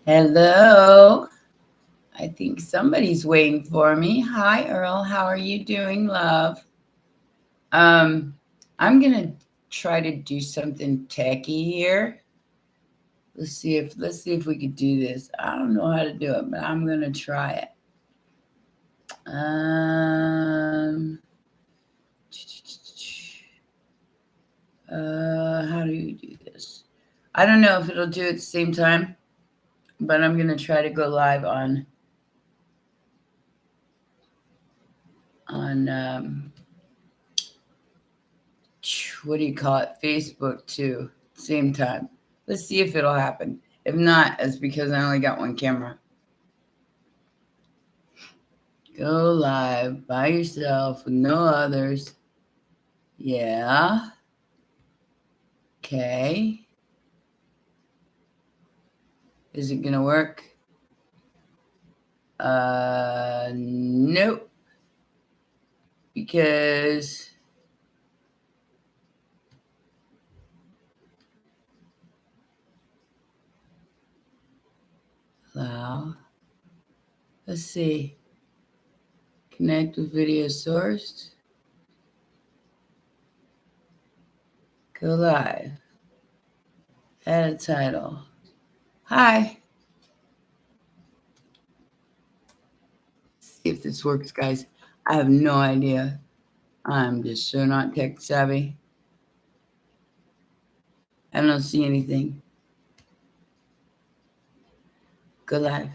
Hello. I think somebody's waiting for me. Hi, Earl. How are you doing, love? Um, I'm gonna try to do something techy here. Let's see if we could do this. I don't know how to do it, but I'm gonna try it. How do you do this? I don't know if it'll do it at the same time, but I'm gonna try to go live on what do you call it? Facebook too, same time. Let's see if it'll happen. If not, it's because I only got one camera. Go live by yourself with no others. Yeah. Okay. Is it gonna work? Nope. Because allow. Let's see. Connect with video source. Go live. Add a title. Hi. See if this works, guys. I have no idea. I'm just so not tech savvy. I don't see anything. Go live.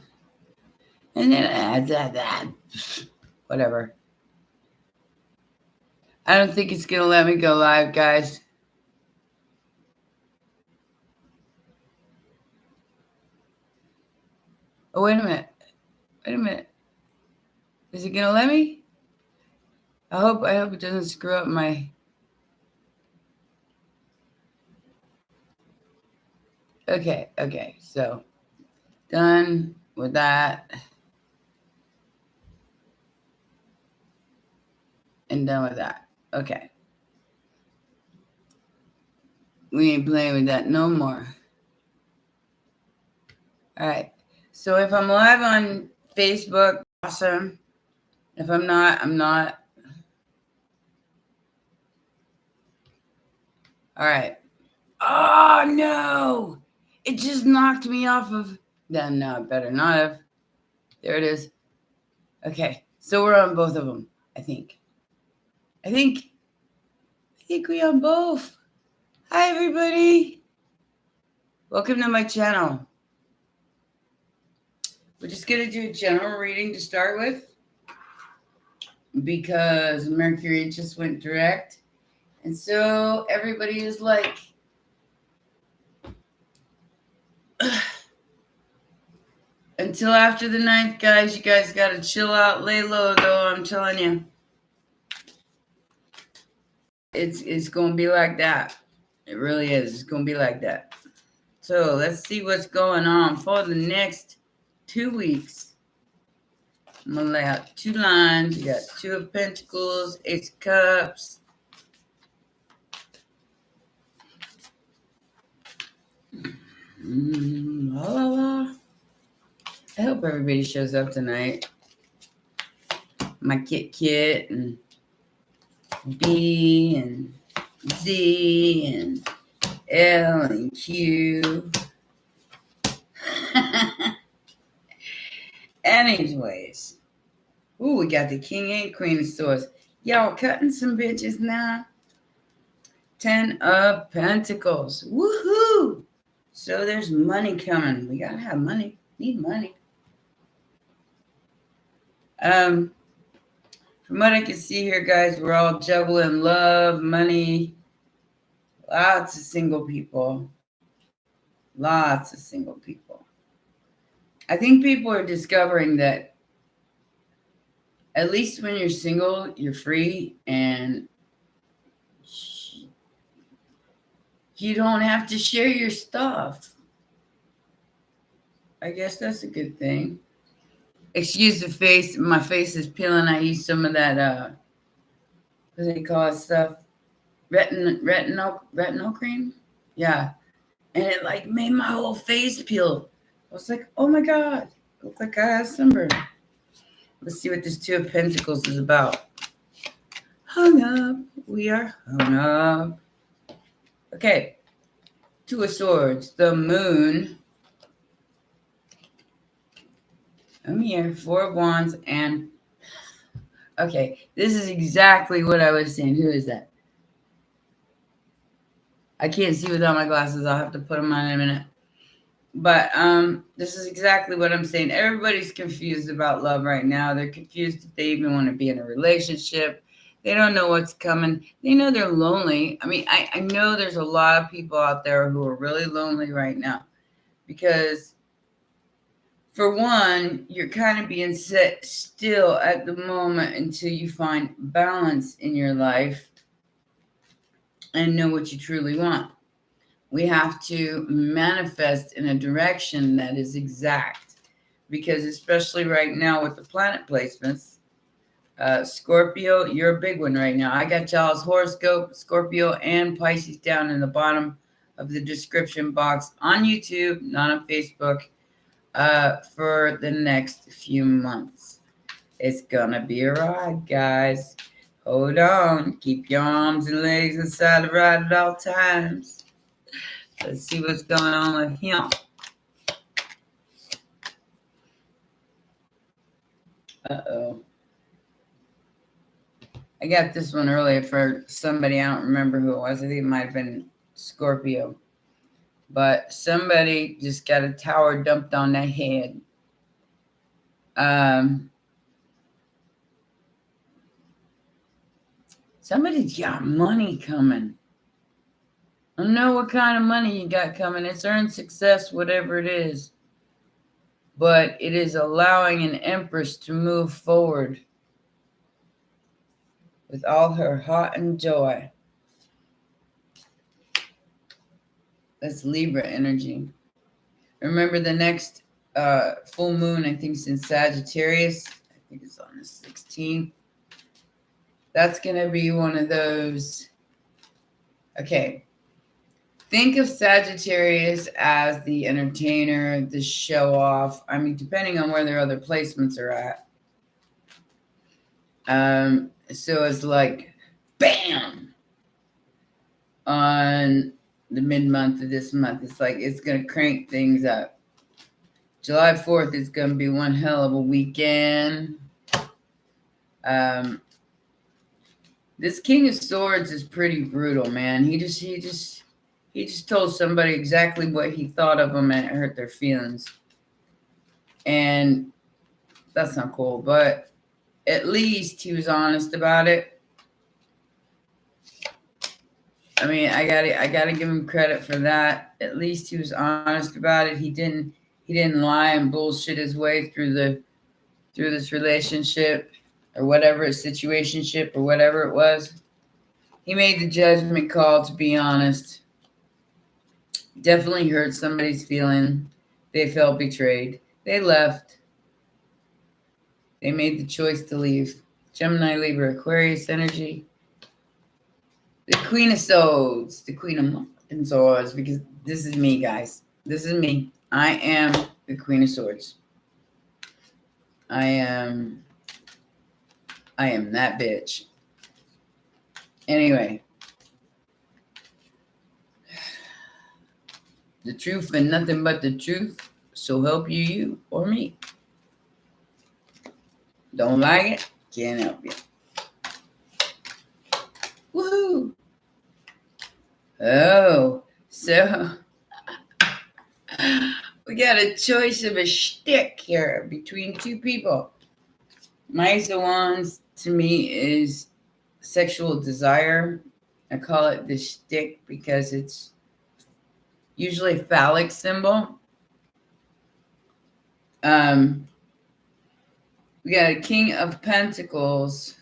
And then add that. Whatever. I don't think it's going to let me go live, guys. Oh, wait a minute. Wait a minute. Is it going to let me? I hope it doesn't screw up my... Okay. So, done with that. And done with that. Okay. We ain't playing with that no more. All right. So if I'm live on Facebook, awesome. If I'm not, I'm not. All right. Oh, no. It just knocked me off of... No, it better not have. There it is. Okay. So we're on both of them, I think. I think we on both. Hi, everybody. Welcome to my channel. We're just going to do a general reading to start with because Mercury just went direct. And so everybody is like, until after the 9th, guys, you guys got to chill out, lay low, though, I'm telling you. It's going to be like that. It really is. It's going to be like that. So let's see what's going on for the next 2 weeks. I'm going to lay out 2 lines. You got 2 of Pentacles, Ace of Cups. La, la, la. I hope everybody shows up tonight. My Kit and B and Z and L and Q. Anyways. Ooh, we got the King and Queen of Swords. Y'all cutting some bitches now. 10 of Pentacles. Woohoo! So there's money coming. We gotta have money. Need money. From what I can see here, guys, we're all juggling love, money. Lots of single people. Lots of single people. I think people are discovering that at least when you're single, you're free and you don't have to share your stuff. I guess that's a good thing. Excuse the face. My face is peeling. I used some of that, what do they call it stuff? Retinol cream? Yeah. And it like made my whole face peel. was like, oh my God, look like I have sunburn. Let's see what this Two of Pentacles is about. Hung up. We are hung up. Okay. Two of Swords. The Moon. I'm here. Four of Wands. And okay, this is exactly what I was saying. Who is that? I can't see without my glasses. I'll have to put them on in a minute. But this is exactly what I'm saying. Everybody's confused about love right now. They're confused if they even want to be in a relationship. They don't know what's coming. They know they're lonely. I mean, I know there's a lot of people out there who are really lonely right now because, for one, you're kind of being set still at the moment until you find balance in your life and know what you truly want. We have to manifest in a direction that is exact because, especially right now with the planet placements, Scorpio, you're a big one right now. I got y'all's horoscope, Scorpio and Pisces, down in the bottom of the description box on YouTube, not on Facebook, for the next few months. It's gonna be a ride, guys. Hold on. Keep your arms and legs inside the ride at all times. Let's see what's going on with him. Uh-oh. I got this one earlier for somebody. I don't remember who it was. I think it might have been Scorpio. But somebody just got a tower dumped on their head. Somebody's got money coming. I don't know what kind of money you got coming. It's earned success, whatever it is. But it is allowing an empress to move forward with all her heart and joy. That's Libra energy. Remember the next full moon, I think it's in Sagittarius. I think it's on the 16th. That's going to be one of those. Okay. Think of Sagittarius as the entertainer, the show off. I mean, depending on where their other placements are at. So it's like, bam! On the mid-month of this month. It's like, it's going to crank things up. July 4th is going to be one hell of a weekend. This King of Swords is pretty brutal, man. He just told somebody exactly what he thought of them, and it hurt their feelings. And that's not cool, but at least he was honest about it. I mean, I gotta give him credit for that. At least he was honest about it. He didn't lie and bullshit his way through this relationship or whatever, a situationship or whatever it was. He made the judgment call to be honest. Definitely hurt somebody's feeling. They felt betrayed. They left. They made the choice to leave. Gemini, Libra, Aquarius energy. The Queen of Swords. The Queen of Swords. Because this is me, guys. This is me. I am the Queen of Swords. I am that bitch. Anyway. The truth and nothing but the truth. So help you or me. Don't like it? Can't help you. Woohoo! Oh, so we got a choice of a shtick here between two people. My Ace of Wands to me is sexual desire. I call it the shtick because it's usually a phallic symbol. We got a King of Pentacles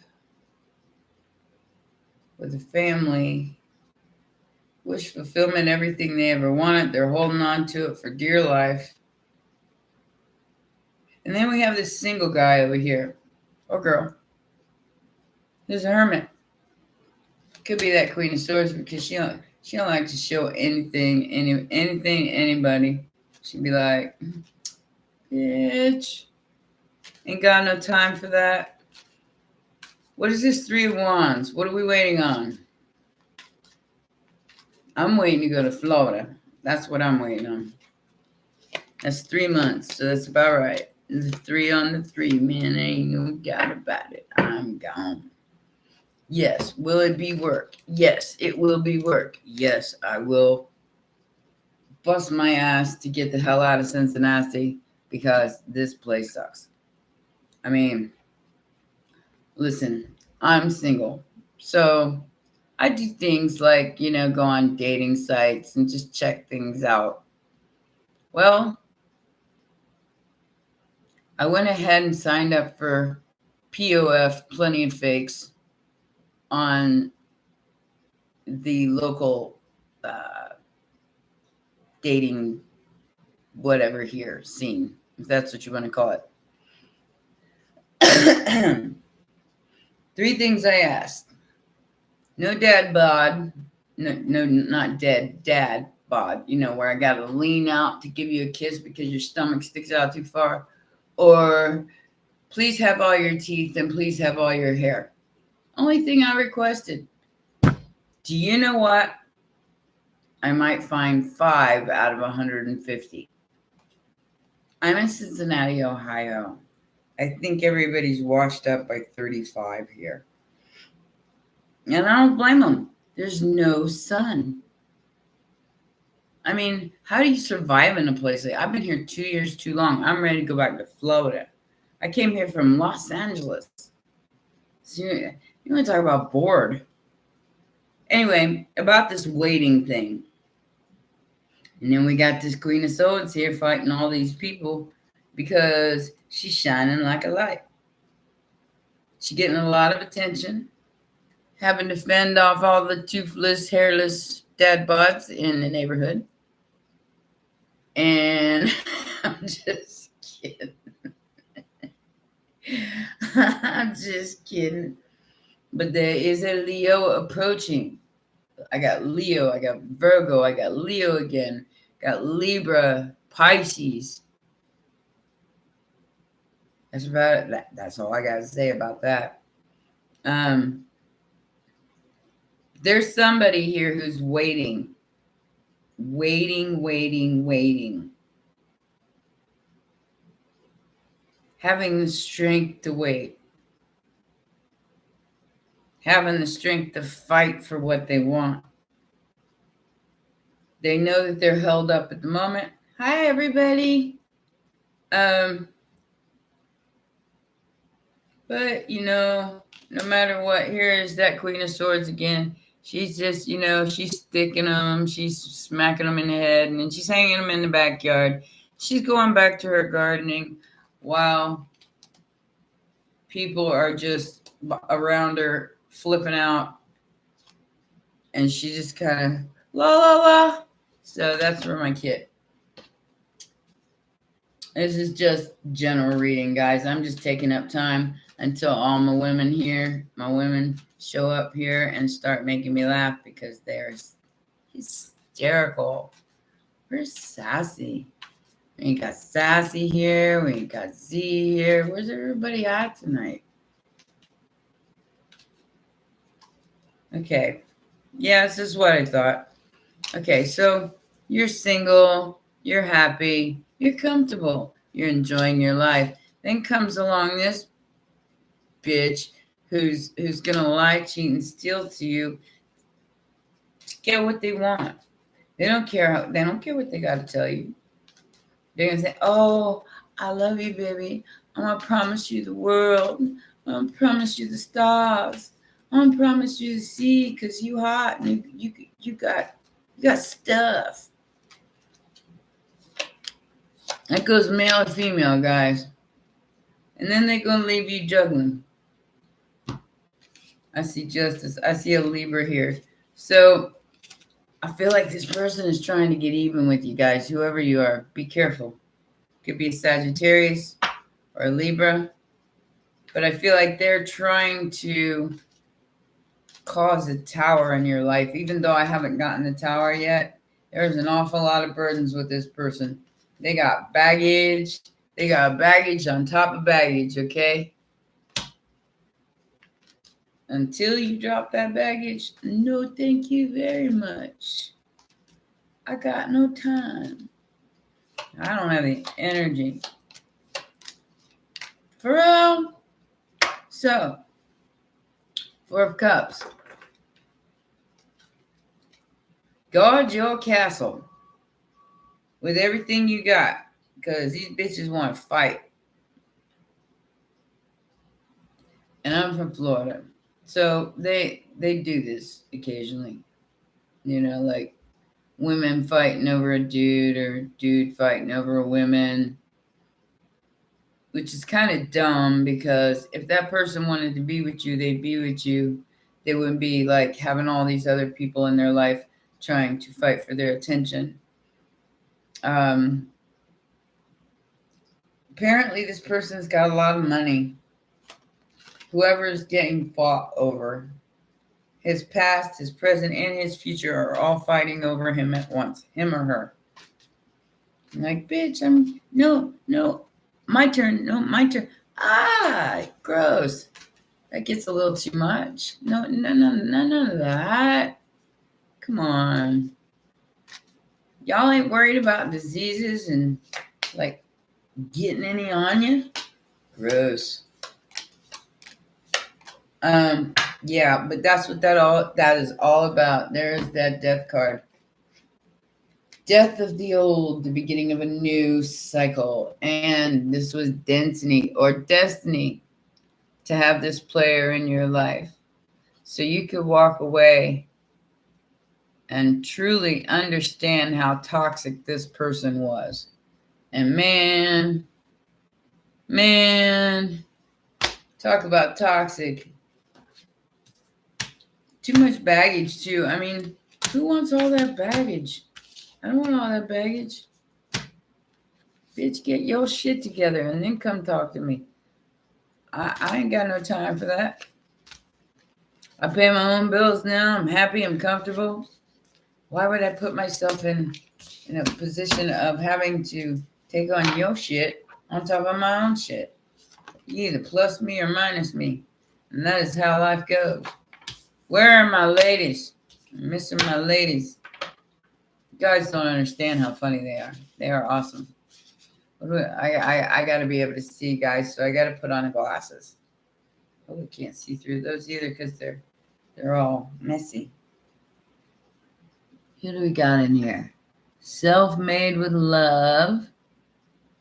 with a family. Wish fulfillment, everything they ever wanted. They're holding on to it for dear life. And then we have this single guy over here. Or girl. Who's a hermit. Could be that Queen of Swords because she don't like to show anything, anybody. She'd be like, Bitch. Ain't got no time for that. What is this 3 of Wands? What are we waiting on? I'm waiting to go to Florida. That's what I'm waiting on. That's 3 months, so that's about right. The 3 on the 3, man. Ain't no doubt about it. I'm gone. Yes. Will it be work? Yes, it will be work. Yes, I will bust my ass to get the hell out of Cincinnati because this place sucks. I mean, listen, I'm single. So I do things like, go on dating sites and just check things out. Well, I went ahead and signed up for POF, Plenty of Fakes, on the local dating whatever here scene, if that's what you want to call it. 3 things I asked. No dad bod. No, not dead. Dad bod. Where I got to lean out to give you a kiss because your stomach sticks out too far. Or please have all your teeth and please have all your hair. Only thing I requested. Do you know what? I might find 5 out of 150. I'm in Cincinnati, Ohio. I think everybody's washed up by 35 here. And I don't blame them. There's no sun. I mean, how do you survive in a place like I've been here 2 years too long. I'm ready to go back to Florida. I came here from Los Angeles. So you want to talk about bored. Anyway, about this waiting thing. And then we got this Queen of Swords here fighting all these people because she's shining like a light. She's getting a lot of attention, having to fend off all the toothless, hairless dad bods in the neighborhood. And I'm just kidding. I'm just kidding. But there is a Leo approaching. I got Leo, I got Virgo, I got Leo again, got Libra, Pisces. That's about it. That's all I got to say about that. There's somebody here who's waiting. Having the strength to wait. Having the strength to fight for what they want. They know that they're held up at the moment. Hi, everybody. But, no matter what, here is that Queen of Swords again. She's just, she's sticking them. She's smacking them in the head. And then she's hanging them in the backyard. She's going back to her gardening while people are just around her flipping out. And she just kind of la, la, la. So that's for my kid. This is just general reading, guys. I'm just taking up time until all my women show up here and start making me laugh because they're hysterical. We're sassy. We ain't got Sassy here. We ain't got Z here. Where's everybody at tonight? Okay. Yeah, this is what I thought. Okay, so you're single. You're happy. You're comfortable. You're enjoying your life. Then comes along this bitch who's gonna lie, cheat, and steal to you to get what they want. They don't care what they gotta tell you. They're gonna say, "Oh, I love you, baby. I'm gonna promise you the world. I'm gonna promise you the stars. I'm gonna promise you the sea because you hot and you got stuff." That goes male or female, guys. And then they're gonna leave you juggling. I see Justice. I see a Libra here. So I feel like this person is trying to get even with you guys, whoever you are. Be careful. Could be a Sagittarius or a Libra. But I feel like they're trying to cause a tower in your life. Even though I haven't gotten the tower yet, there's an awful lot of burdens with this person. They got baggage. They got baggage on top of baggage, okay? Until you drop that baggage, no thank you very much. I got no time. I don't have the energy. For real? So, Four of Cups. Guard your castle with everything you got, because these bitches want to fight. And I'm from Florida, so they do this occasionally. You know, like women fighting over a dude or dude fighting over a woman, which is kind of dumb, because if that person wanted to be with you, they'd be with you. They wouldn't be like having all these other people in their life trying to fight for their attention. Apparently this person's got a lot of money. Whoever is getting fought over, his past, his present, and his future are all fighting over him at once, him or her. I'm like, bitch, no, my turn, no, my turn. Ah, gross. That gets a little too much. No, none of that. Come on. Y'all ain't worried about diseases and like getting any on you? Gross. Yeah, but that's what that is all about. There's that death card. Death of the old, the beginning of a new cycle. And this was destiny to have this player in your life. So you could walk away and truly understand how toxic this person was. And man, talk about toxic. Too much baggage too. I mean, who wants all that baggage? I don't want all that baggage. Bitch, get your shit together and then come talk to me. I ain't got no time for that. I pay my own bills now. I'm happy. I'm comfortable. Why would I put myself in a position of having to take on your shit on top of my own shit? You either plus me or minus me. And that is how life goes. Where are my ladies? I'm missing my ladies. You guys don't understand how funny they are. They are awesome. I got to be able to see, guys, so I got to put on glasses. Oh, we can't see through those either because they're all messy. Who do we got in here? Self-made with love.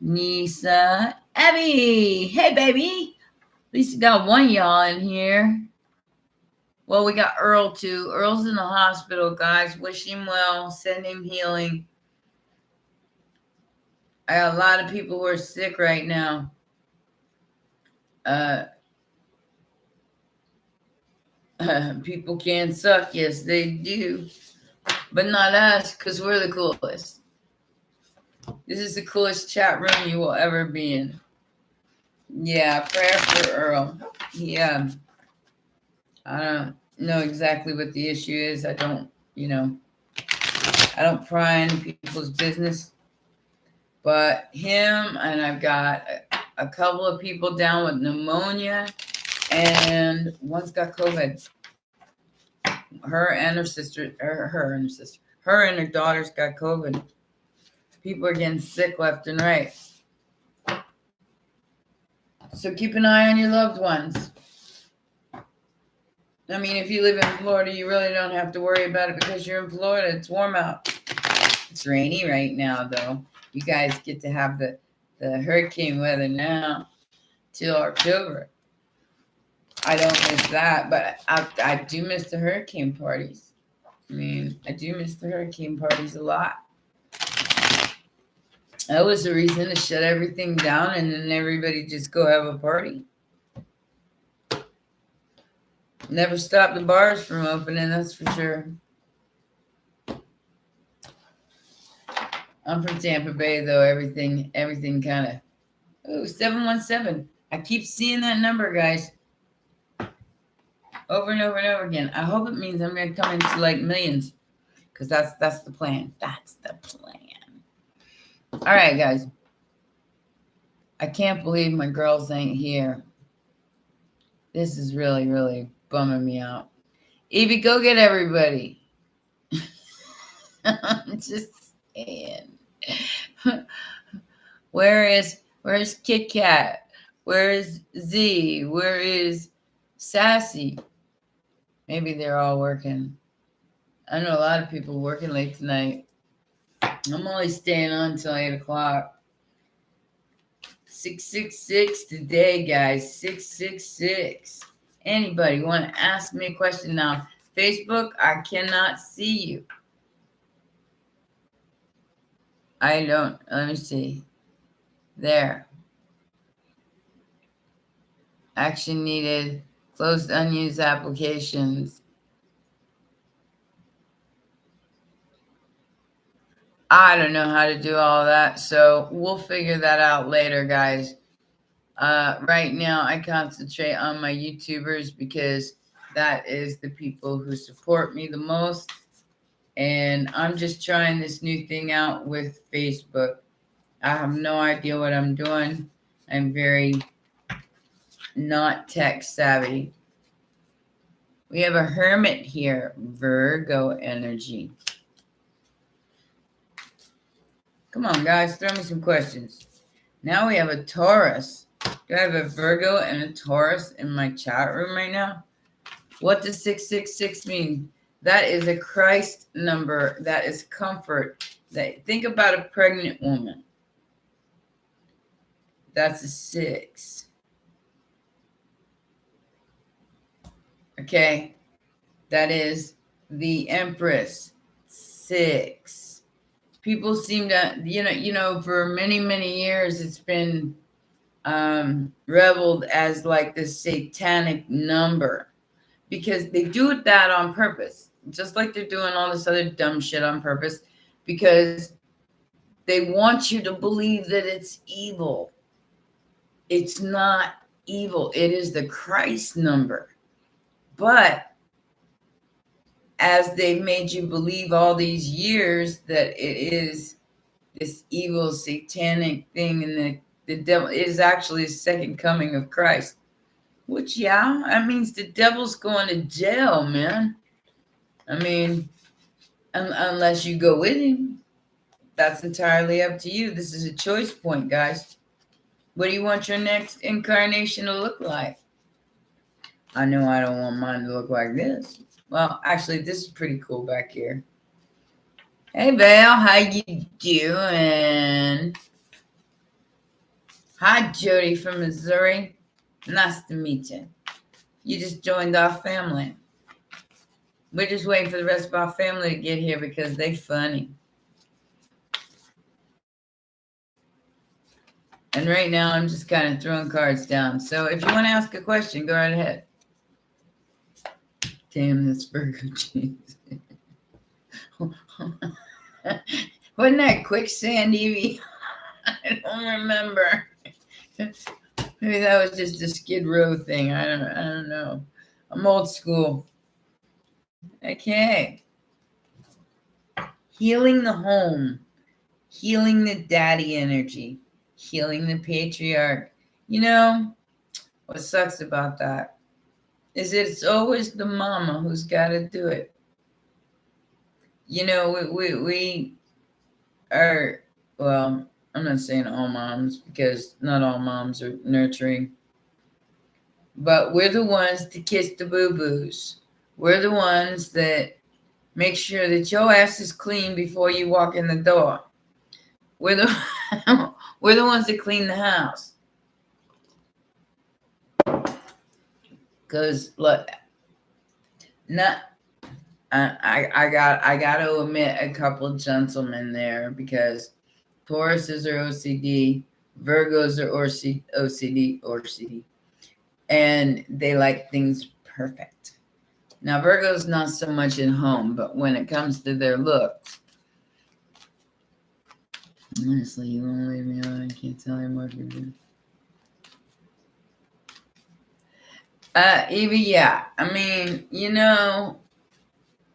Nisa. Abby. Hey, baby. At least we got one y'all in here. Well, we got Earl, too. Earl's in the hospital, guys. Wish him well. Send him healing. I got a lot of people who are sick right now. People can suck. Yes, they do. But not us, because we're the coolest. This is the coolest chat room you will ever be in. Yeah, prayer for Earl. Yeah. I don't know exactly what the issue is. I don't pry into people's business. But him, and I've got a couple of people down with pneumonia, and one's got COVID. Her and her daughter's got COVID. People are getting sick left and right. So keep an eye on your loved ones. I mean, if you live in Florida, you really don't have to worry about it because you're in Florida. It's warm out. It's rainy right now, though. You guys get to have the hurricane weather now till October. I don't miss that, but I do miss the hurricane parties. I mean, I do miss the hurricane parties a lot. That was the reason to shut everything down and then everybody just go have a party. Never stop the bars from opening, that's for sure. I'm from Tampa Bay, though. Everything kind of... Oh, 717. I keep seeing that number, guys. Over and over and over again. I hope it means I'm going to come into like millions. Because that's the plan. That's the plan. All right, guys. I can't believe my girls ain't here. This is really, really bumming me out. Evie, go get everybody. I'm just saying. Where's Kit Kat? Where is Z? Where is Sassy? Maybe they're all working. I know a lot of people working late tonight. I'm only staying on until 8 o'clock. 666 today, guys. 666. Anybody want to ask me a question now? Facebook, I cannot see you. I don't. Let me see. There. Action needed. Closed unused applications. I don't know how to do all that, so we'll figure that out later, guys. Right now, I concentrate on my YouTubers because that is the people who support me the most. And I'm just trying this new thing out with Facebook. I have no idea what I'm doing. I'm very not tech savvy. We have a hermit here, Virgo energy. Come on, guys, throw me some questions. Now we have a Taurus. Do I have a Virgo and a Taurus in my chat room right now? What does 666 mean? That is a Christ number. That is comfort. Think about a pregnant woman. That's a 6. Okay. That is the Empress. 6. People seem to, for many, many years, it's been reveled as like the satanic number because they do that on purpose, just like they're doing all this other dumb shit on purpose because they want you to believe that it's evil. It's not evil. It is the Christ number. But as they've made you believe all these years that it is this evil satanic thing and the devil is actually the second coming of Christ. Which, yeah, that means the devil's going to jail, man. I mean, unless you go with him. That's entirely up to you. This is a choice point, guys. What do you want your next incarnation to look like? I know I don't want mine to look like this. Well, actually, this is pretty cool back here. Hey, Val, how you doing? Hi, Jody from Missouri. Nice to meet you. You just joined our family. We're just waiting for the rest of our family to get here because they funny. And right now, I'm just kind of throwing cards down. So if you want to ask a question, go right ahead. Damn, this Virgo jeans. Wasn't that quicksand, Evie? I don't remember. Maybe that was just a Skid Row thing. I don't know. I'm old school. Okay. Healing the home. Healing the daddy energy. Healing the patriarch. You know, what sucks about that is it's always the mama who's got to do it. You know, we are, well, I'm not saying all moms because not all moms are nurturing. But we're the ones to kiss the boo-boos. We're the ones that make sure that your ass is clean before you walk in the door. We're the we're the ones that clean the house. Cause look, I got to admit a couple gentlemen there because Tauruses are OCD, Virgos are OCD, and they like things perfect. Now Virgo's not so much in home, but when it comes to their looks, honestly, you won't leave me alone. I can't tell you what you do. Evie, yeah. I mean, you know,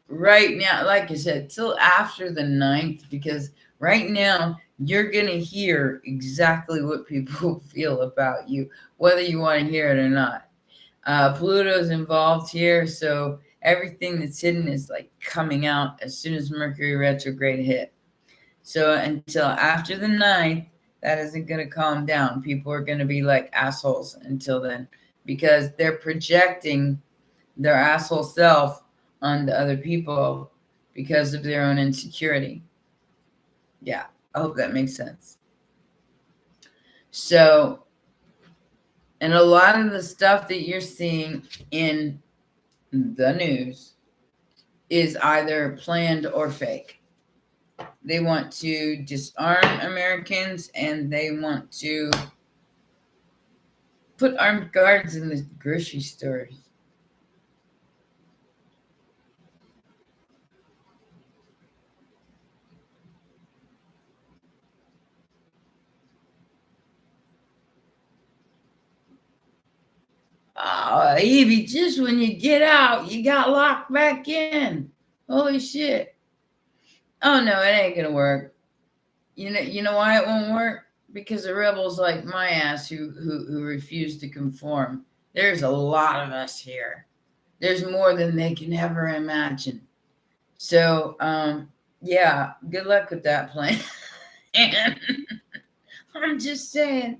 right now, like I said, till after the 9th, because right now you're going to hear exactly what people feel about you, whether you want to hear it or not. Pluto's involved here, so everything that's hidden is like coming out as soon as Mercury retrograde hit. So until after the 9th, that isn't going to calm down. People are going to be like assholes until then, because they're projecting their asshole self onto other people because of their own insecurity. Yeah, I hope that makes sense. So, and a lot of the stuff that you're seeing in the news is either planned or fake. They want to disarm Americans, and they want to put armed guards in the grocery stores. Oh, Evie, just when you get out, you got locked back in. Holy shit. Oh no, it ain't gonna work. You know why it won't work? Because the rebels like my ass who refuse to conform. There's a lot of us here. There's more than they can ever imagine. So, yeah, good luck with that plan. And I'm just saying,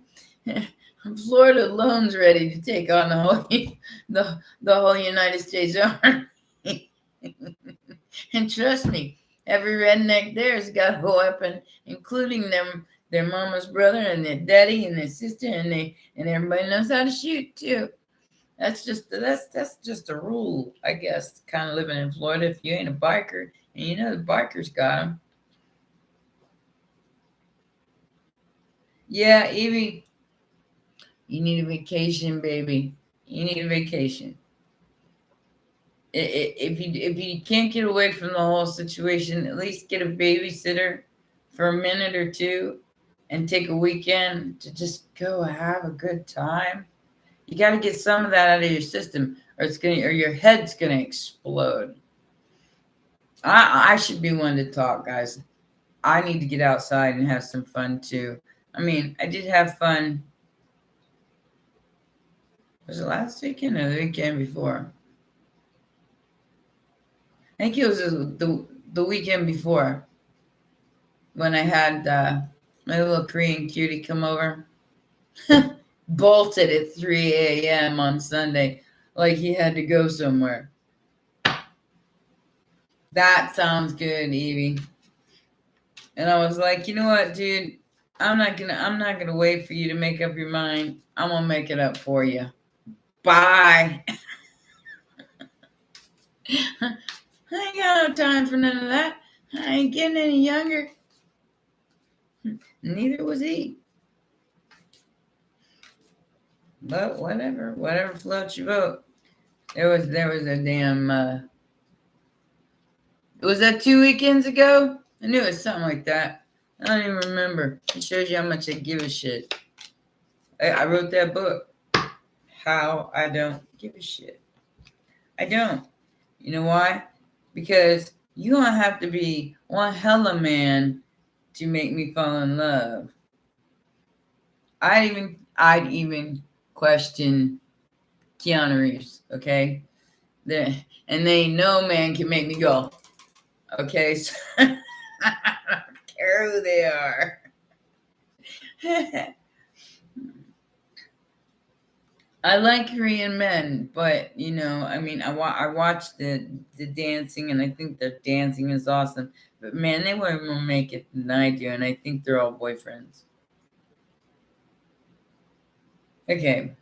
Florida alone's ready to take on the whole United States Army. And trust me, every redneck there's got a weapon, including their mama's brother and their daddy and their sister, and everybody knows how to shoot too. That's just a rule, I guess. Kind of living in Florida, if you ain't a biker, and you know the bikers got them. Yeah, Evie, you need a vacation, baby. You need a vacation. If you can't get away from the whole situation, at least get a babysitter for a minute or two, and take a weekend to just go have a good time. You got to get some of that out of your system, or your head's gonna explode. I should be one to talk, guys. I need to get outside and have some fun too. I mean, I did have fun. Was it last weekend or the weekend before? I think it was the weekend before, when I had my little Korean cutie come over. Bolted at 3 a.m. on Sunday, like he had to go somewhere. That sounds good, Evie. And I was like, you know what, dude? I'm not gonna wait for you to make up your mind. I'm gonna make it up for you. Bye. I ain't got no time for none of that. I ain't getting any younger. Neither was he. But whatever floats your boat. There was a damn. Was that 2 weekends ago? I knew it was something like that. I don't even remember. It shows you how much I give a shit. I wrote that book. How I don't give a shit. I don't. You know why? Because you don't have to be one hella man to make me fall in love. I'd even question Keanu Reeves, okay? There, and they no man can make me go, okay? So, I don't care who they are. I like Korean men, but I mean, I watch the dancing, and I think their dancing is awesome. But man, they way more make it than I do, and I think they're all boyfriends. Okay,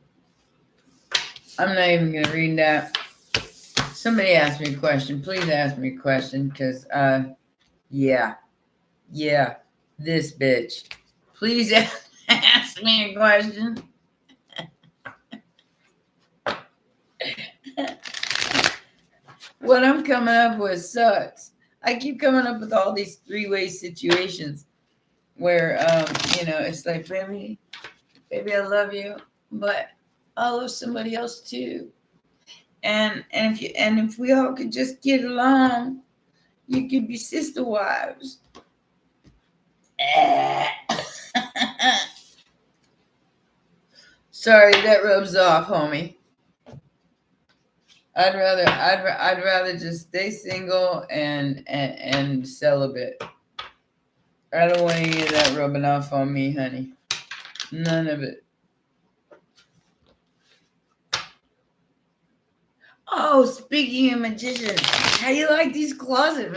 I'm not even gonna read that. Somebody ask me a question. Please ask me a question, because yeah, this bitch. Please ask me a question. What I'm coming up with sucks. I keep coming up with all these three-way situations where it's like, baby, I love you, but I love somebody else too. And if we all could just get along, you could be sister wives. Sorry, that rubs off, homie. I'd rather just stay single and celibate. I don't want any of that rubbing off on me, honey. None of it. Oh, speaking of magicians, how you like these closet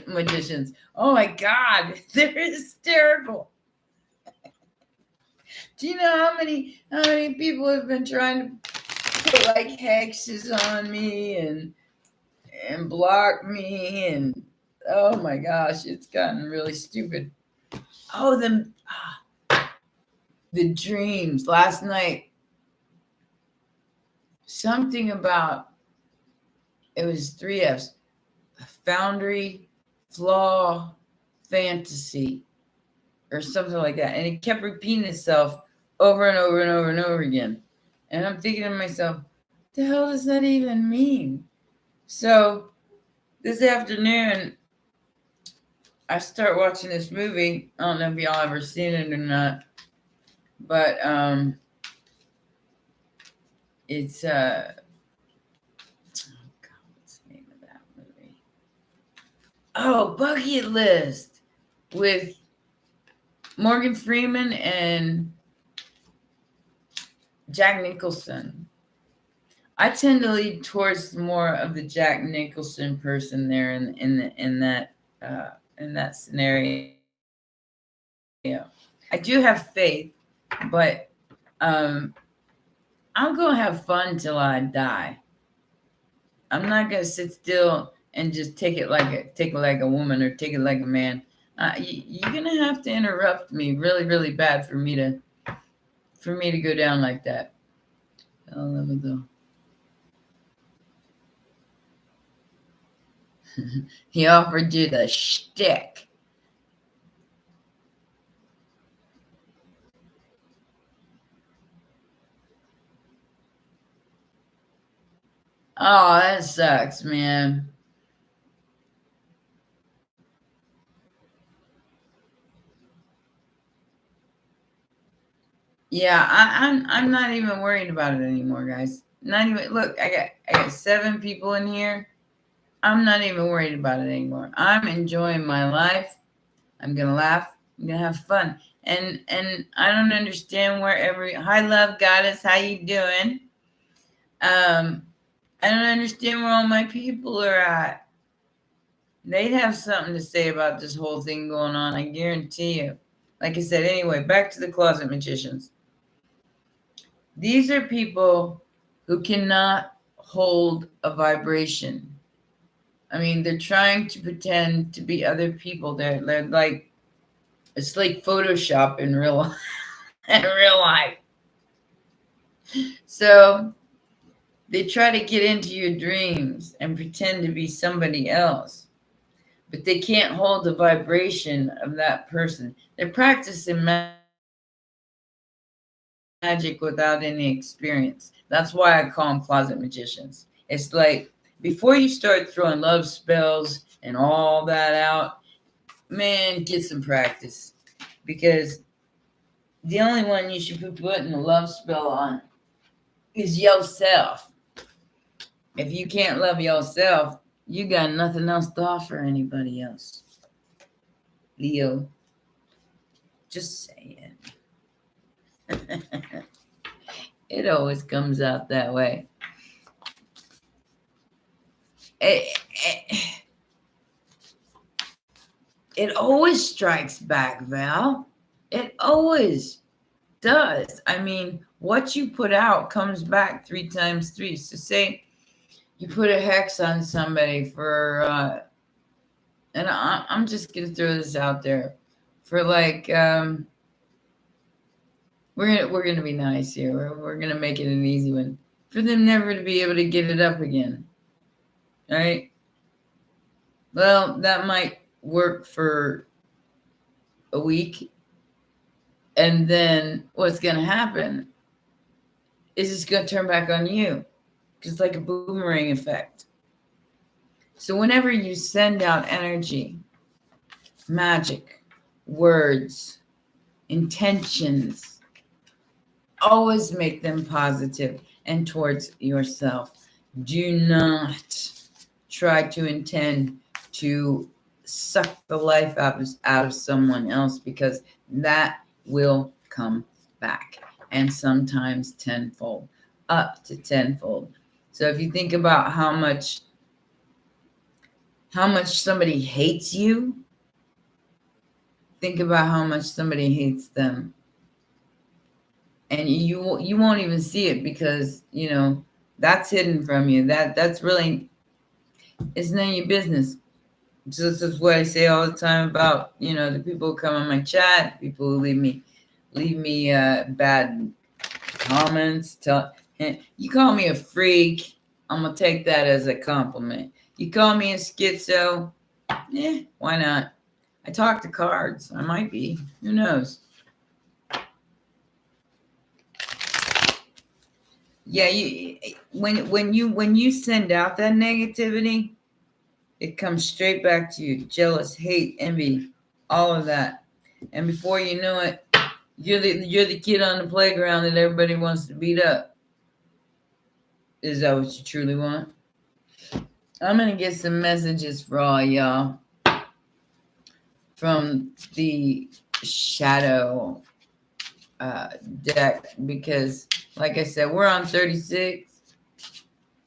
magicians? Oh my God, they're hysterical. Do you know how many people have been trying to put like hexes on me and block me and oh my gosh, it's gotten really stupid. Oh, the dreams last night. Something about it was 3 F's: foundry, flaw, fantasy, or something like that. And it kept repeating itself over and over and over and over again. And I'm thinking to myself, what the hell does that even mean? So this afternoon, I start watching this movie. I don't know if y'all ever seen it or not, but it's oh God, what's the name of that movie? Oh, Bucket List with Morgan Freeman and Jack Nicholson. I tend to lean towards more of the Jack Nicholson person there in that scenario. I do have faith, but I'm gonna have fun till I die. I'm not gonna sit still and just take it like a woman or take it like a man. You're gonna have to interrupt me really, really bad for me to go down like that. I'll never go. He offered you the shtick. Oh, that sucks, man. Yeah, I'm not even worried about it anymore, guys. Not even look. I got 7 people in here. I'm not even worried about it anymore. I'm enjoying my life. I'm gonna laugh. I'm gonna have fun. And I don't understand where hi love goddess, how you doing? I don't understand where all my people are at. They'd have something to say about this whole thing going on, I guarantee you. Like I said, anyway, back to the closet magicians. These are people who cannot hold a vibration. I mean, they're trying to pretend to be other people. They're like, it's like Photoshop in real life. In real life. So they try to get into your dreams and pretend to be somebody else, but they can't hold the vibration of that person. They're practicing magic without any experience. That's why I call them closet magicians. It's like before you start throwing love spells and all that out, man, get some practice, because the only one you should be putting a love spell on is yourself. If you can't love yourself, you got nothing else to offer anybody else. Leo, just saying. It always comes out that way. It always strikes back, Val. It always does. I mean, what you put out comes back 3 times 3. So say you put a hex on somebody for, and I'm just gonna throw this out there for like, we're gonna be nice here. We're gonna make it an easy one for them never to be able to get it up again. All right. Well, that might work for a week, and then what's gonna happen is it's gonna turn back on you, because it's like a boomerang effect. So whenever you send out energy, magic, words, intentions, always make them positive and towards yourself. Do not try to intend to suck the life out of someone else, because that will come back, and sometimes tenfold, up to tenfold. So if you think about how much somebody hates you, think about how much somebody hates them, and you won't even see it, because that's hidden from you. That's really, it's none of your business. So this is what I say all the time about the people who come on my chat, people who leave me bad comments. You call me a freak, I'm gonna take that as a compliment. You call me a schizo, why not? I talk to cards. I might be. Who knows? Yeah, when you send out that negativity, it comes straight back to you. Jealous, hate, envy, all of that. And before you know it, you're the kid on the playground that everybody wants to beat up. Is that what you truly want? I'm gonna get some messages for all y'all from the shadow deck, because like I said, we're on 36,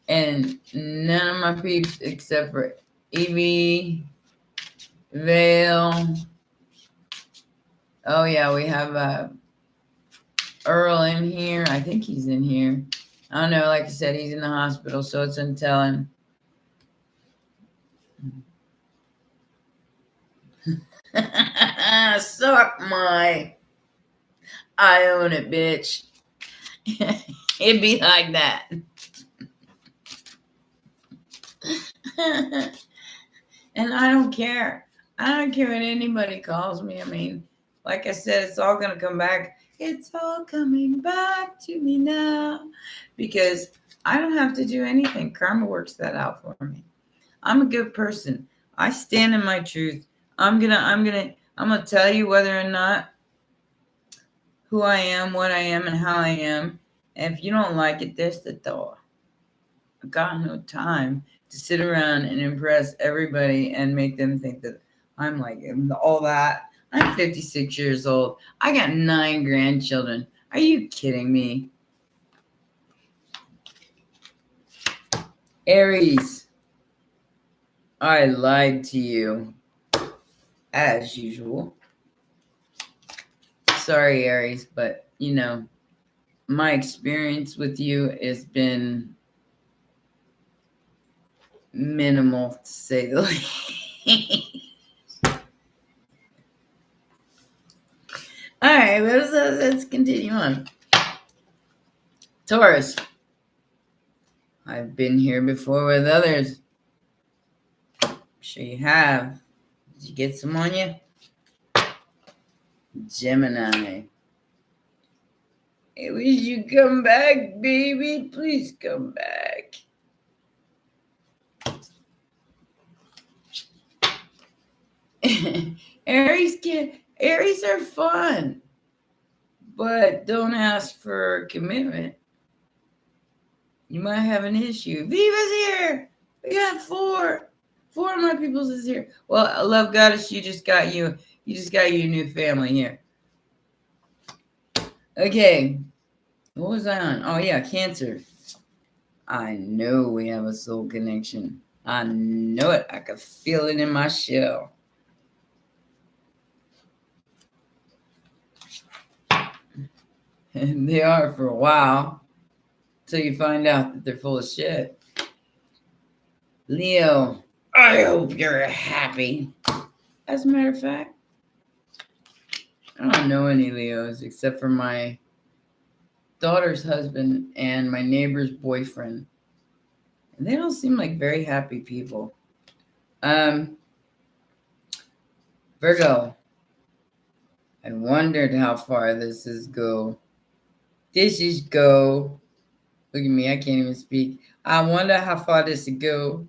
and none of my peeps except for Evie, Vale. Oh yeah, we have Earl in here. I think he's in here. I don't know. Like I said, he's in the hospital, so it's untelling. Suck my. I own it, bitch. It'd be like that. And I don't care. I don't care what anybody calls me. I mean, like I said, it's all going to come back. It's all coming back to me now, because I don't have to do anything. Karma works that out for me. I'm a good person. I stand in my truth. I'm gonna tell you whether or not who I am, what I am, and how I am. And if you don't like it, there's the door. I got no time to sit around and impress everybody and make them think that I'm like all that. I'm 56 years old. I got 9 grandchildren. Are you kidding me? Aries, I lied to you, as usual. Sorry, Aries, but my experience with you has been minimal, to say the least. All right, let's continue on. Taurus, I've been here before with others. I'm sure you have. Did you get some on you? Gemini, hey, would you come back, baby? Please come back. Aries are fun, but don't ask for commitment. You might have an issue. Viva's here. We got 4 of my peoples is here. Well, love goddess, you just got your new family here. Okay, what was I on? Oh yeah, Cancer. I know we have a soul connection. I know it. I can feel it in my shell. And they are for a while, till you find out that they're full of shit. Leo, I hope you're happy. As a matter of fact, I don't know any Leos except for my daughter's husband and my neighbor's boyfriend. And they don't seem like very happy people. Virgo, I wondered how far this is go. This is go. Look at me, I can't even speak. I wonder how far this is go.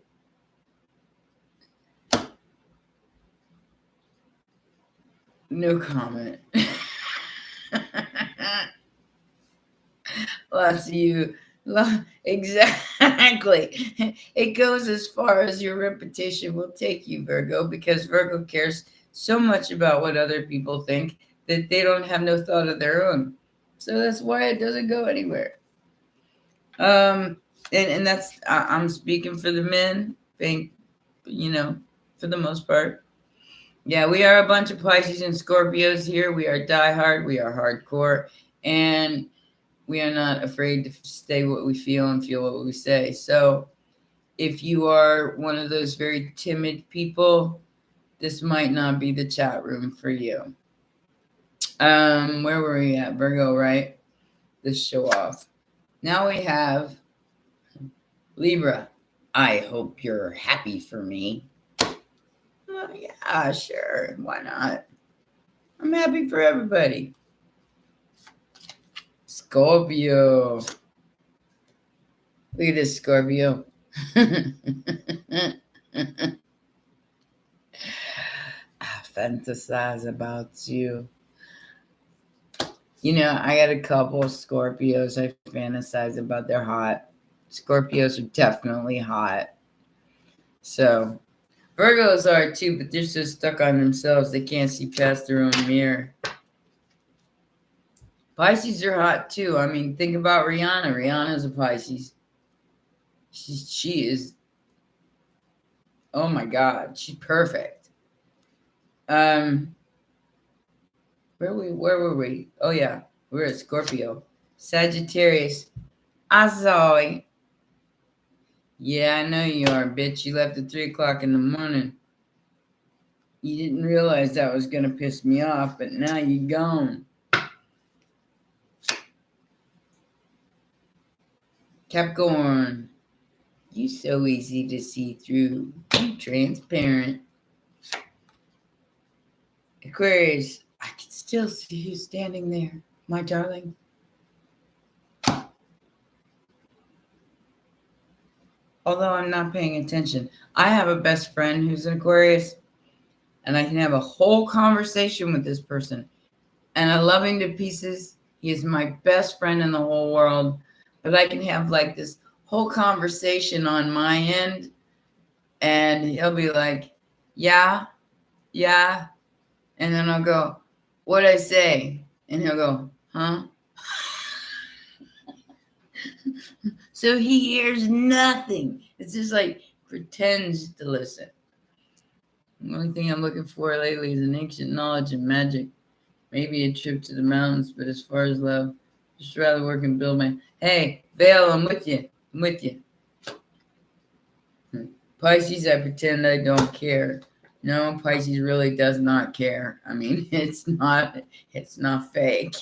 No comment. Lots of you. Exactly. It goes as far as your reputation will take you, Virgo, because Virgo cares so much about what other people think that they don't have no thought of their own. So that's why it doesn't go anywhere. And that's I'm speaking for the men, think, for the most part. Yeah, we are a bunch of Pisces and Scorpios here. We are diehard, we are hardcore, and we are not afraid to say what we feel and feel what we say. So if you are one of those very timid people, this might not be the chat room for you. Where were we at? Virgo, right? This show off. Now we have Libra. I hope you're happy for me. Well, yeah, sure. Why not? I'm happy for everybody. Scorpio. Look at this, Scorpio. I fantasize about you. I got a couple of Scorpios I fantasize about. They're hot. Scorpios are definitely hot. So Virgos are too, but they're so stuck on themselves they can't see past their own mirror. Pisces are hot too. I mean, think about Rihanna. Rihanna's a Pisces. She is. Oh my God, she's perfect. Where were we? Oh yeah, we're at Scorpio. Sagittarius. I saw it. Yeah, I know you are, bitch. You left at 3:00 in the morning. You didn't realize that was gonna piss me off, but now you're gone. Capricorn. You so easy to see through. You transparent. Aquarius. I can still see you standing there, my darling. Although I'm not paying attention. I have a best friend who's an Aquarius, and I can have a whole conversation with this person. And I love him to pieces. He is my best friend in the whole world. But I can have like this whole conversation on my end, and he'll be like, yeah. And then I'll go, what'd I say? And he'll go, huh? So he hears nothing. It's just like pretends to listen. The only thing I'm looking for lately is an ancient knowledge and magic. Maybe a trip to the mountains, but as far as love, just rather work and build my... Hey, Vale, I'm with you. Pisces, I pretend I don't care. No, Pisces really does not care. I mean, it's not fake.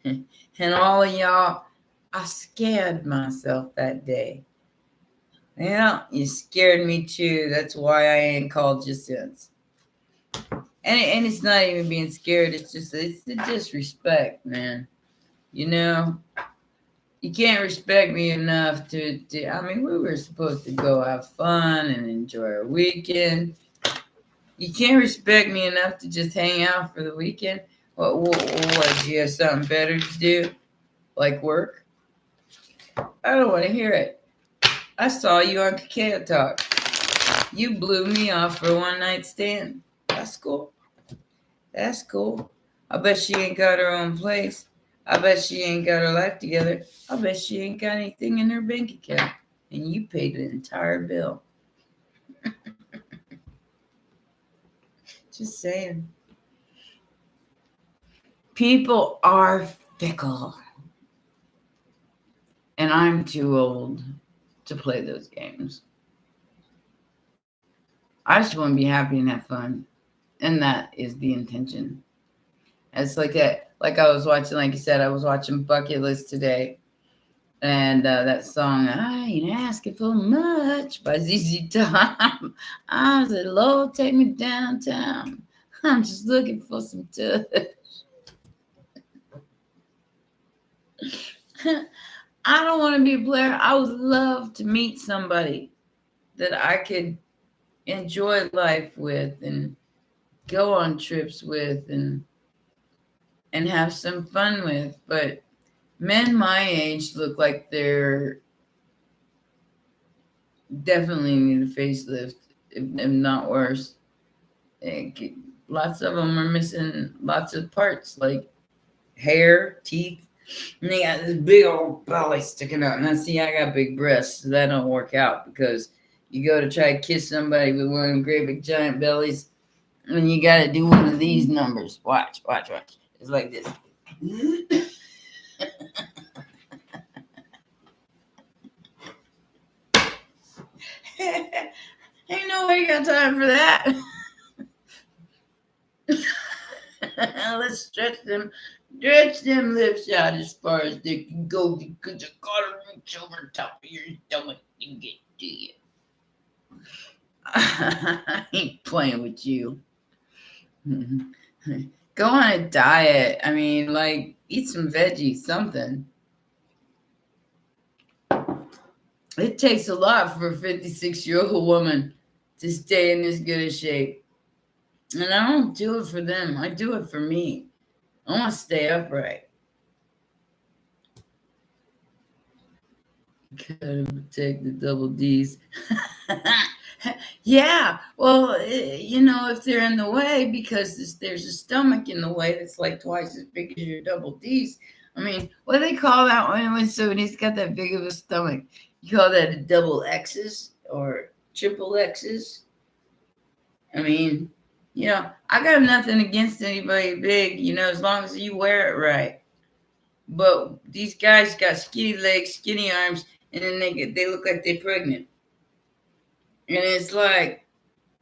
And all of y'all, I scared myself that day. Yeah, you scared me too. That's why I ain't called you since. And it's not even being scared. It's the disrespect, man. You can't respect me enough to I mean, we were supposed to go have fun and enjoy our weekend. You can't respect me enough to just hang out for the weekend. What do you have something better to do? Like work? I don't want to hear it. I saw you on Kakao Talk. You blew me off for a one-night stand. That's cool. I bet she ain't got her own place. I bet she ain't got her life together. I bet she ain't got anything in her bank account. And you paid the entire bill. Just saying. People are fickle. And I'm too old to play those games. I just want to be happy and have fun. And that is the intention. It's like I was watching, like you said, I was watching Bucket List today. And that song, I ain't asking for much by ZZ Top. I said, Lord, take me downtown. I'm just looking for some touch. I don't want to be a player. I would love to meet somebody that I could enjoy life with and go on trips with and have some fun with. But men my age look like they're definitely need a facelift, if not worse. Lots of them are missing lots of parts, like hair, teeth, and they got this big old belly sticking out. Now, see, I got big breasts, so that don't work out because you go to try to kiss somebody with one of them great big giant bellies, and you got to do one of these numbers. Watch. It's like this. Ain't nobody got time for that. Let's stretch them lips out as far as they can go because you gotta reach over the top of your stomach and get to you. I ain't playing with you. Go on a diet. I mean, like, eat some veggies, something. It takes a lot for a 56-year-old woman to stay in this good a shape. And I don't do it for them. I do it for me. I want to stay upright. Gotta protect the double D's. Yeah, well, if they're in the way because there's a stomach in the way that's like twice as big as your double D's. I mean, what do they call that when somebody's got that big of a stomach? You call that a double X's or triple X's? I mean, I got nothing against anybody big, as long as you wear it right. But these guys got skinny legs, skinny arms, and then they look like they're pregnant. And it's like,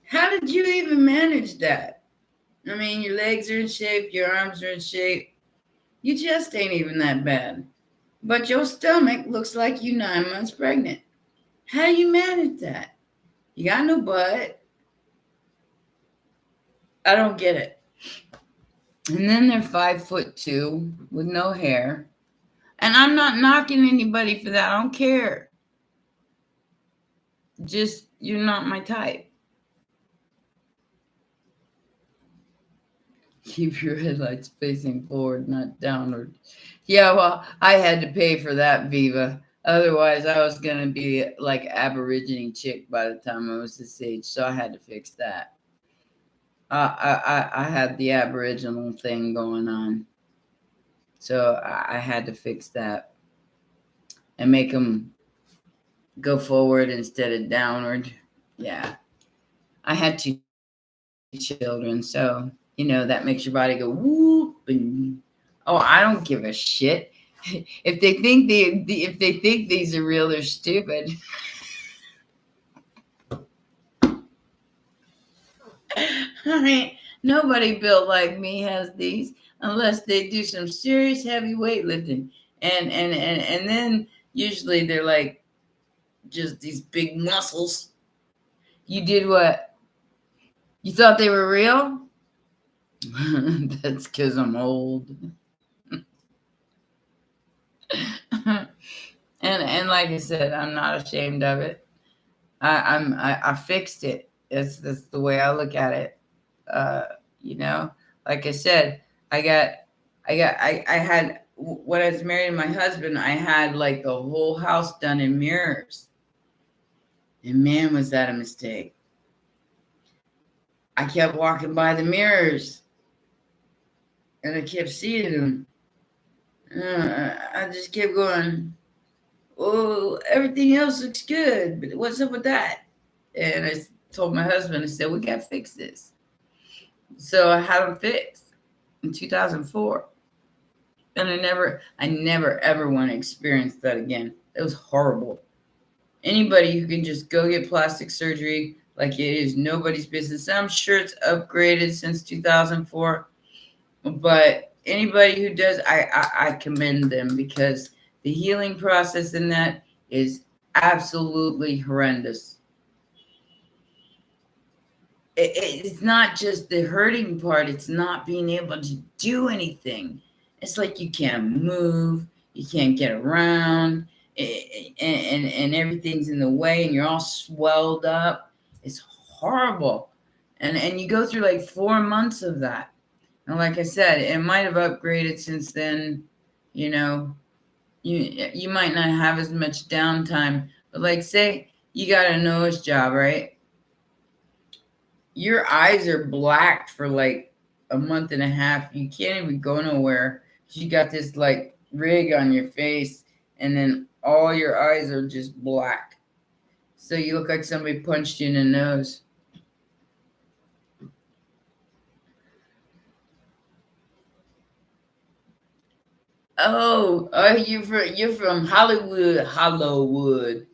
how did you even manage that? I mean, your legs are in shape, your arms are in shape. You just ain't even that bad. But your stomach looks like you 9 months pregnant. How do you manage that? You got no butt. I don't get it. And then they're 5'2" with no hair. And I'm not knocking anybody for that. I don't care. Just, you're not my type. Keep your headlights facing forward, not downward. Yeah, well, I had to pay for that, Viva. Otherwise, I was going to be like Aborigine chick by the time I was this age. So I had to fix that. I had the Aboriginal thing going on. So I had to fix that and make them go forward instead of downward. Yeah. I had 2 children, so that makes your body go whoop. And I don't give a shit. If they think if they think these are real, they're stupid. I mean, nobody built like me has these unless they do some serious heavy weightlifting, and then usually they're like just these big muscles. You did what? You thought they were real? That's because I'm old. and like I said, I'm not ashamed of it. I fixed it. That's the way I look at it. Like I said, I had when I was married to my husband, I had like the whole house done in mirrors. And man, was that a mistake. I kept walking by the mirrors and I kept seeing them. I just kept going, oh, everything else looks good, but what's up with that? And I told my husband, I said, we got to fix this. So I had them fixed in 2004. And I never, ever want to experience that again. It was horrible. Anybody who can just go get plastic surgery, like it is nobody's business. I'm sure it's upgraded since 2004. But anybody who does, I commend them because the healing process in that is absolutely horrendous. It's not just the hurting part. It's not being able to do anything. It's like you can't move. You can't get around. And everything's in the way and you're all swelled up. It's horrible. And you go through like 4 months of that. And like I said, it might have upgraded since then. You know, you might not have as much downtime. But like, say you got a nose job, right? Your eyes are black for like a month and a half. You can't even go nowhere. You got this like rig on your face, and then all your eyes are just black. So you look like somebody punched you in the nose. Oh, you're from Hollywood, Hollywood.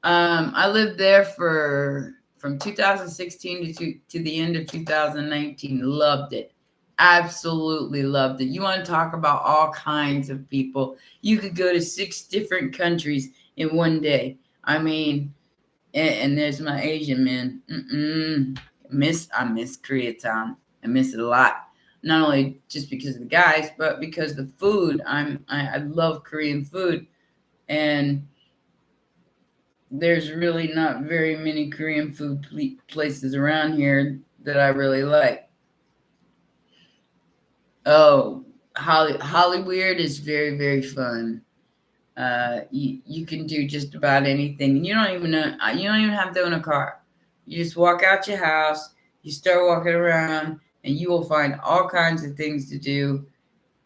I lived there for from 2016 to the end of 2019. Loved it. Absolutely loved it. You want to talk about all kinds of people. You could go to 6 different countries in one day. I mean, and there's my Asian man. I miss Koreatown. I miss it a lot. Not only just because of the guys, but because the food. I love Korean food, and there's really not very many Korean food places around here that I really like. Oh, Hollyweird is very, very fun. You can do just about anything. You don't even know. You don't even have to own a car. You just walk out your house. You start walking around, and you will find all kinds of things to do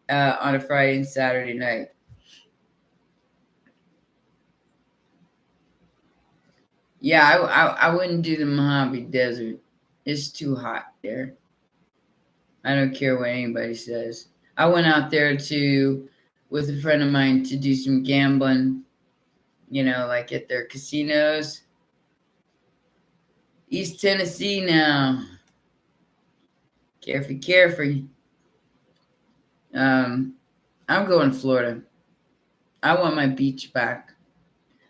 on a Friday and Saturday night. Yeah, I wouldn't do the Mojave Desert. It's too hot there. I don't care what anybody says. I went out there to with a friend of mine to do some gambling, like at their casinos. East Tennessee now. Carefree, carefree. Um, I'm going to Florida. I want my beach back.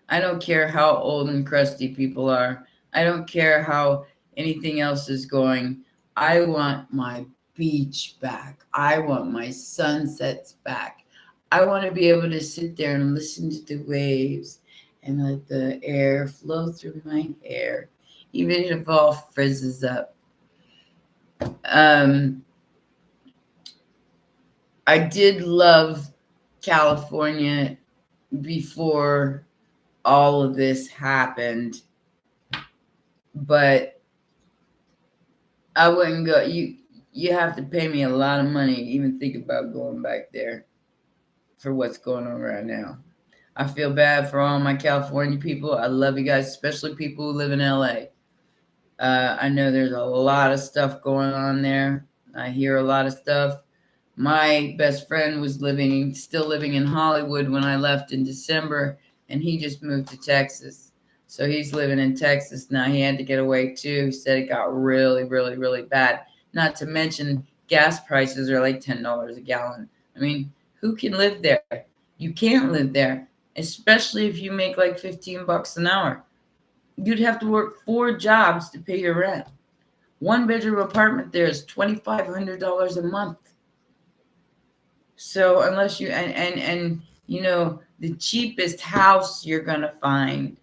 I don't care how old and crusty people are. I don't care how anything else is going. I want my beach back. I want my sunsets back. I want to be able to sit there and listen to the waves and let the air flow through my hair, even if it all frizzes up. Um, I did love California before all of this happened, but I wouldn't go. You have to pay me a lot of money to even think about going back there for what's going on right now. I feel bad for all my California people. I love you guys, especially people who live in LA. I know there's a lot of stuff going on there. I hear a lot of stuff. My best friend was still living in Hollywood when I left in December, and he just moved to Texas. So he's living in Texas now. He had to get away too. He said it got really, really, really bad. Not to mention gas prices are like $10 a gallon. I mean, who can live there? You can't live there, especially if you make like $15 an hour. You'd have to work 4 jobs to pay your rent. One bedroom apartment there is $2,500 a month. So unless you and the cheapest house you're gonna find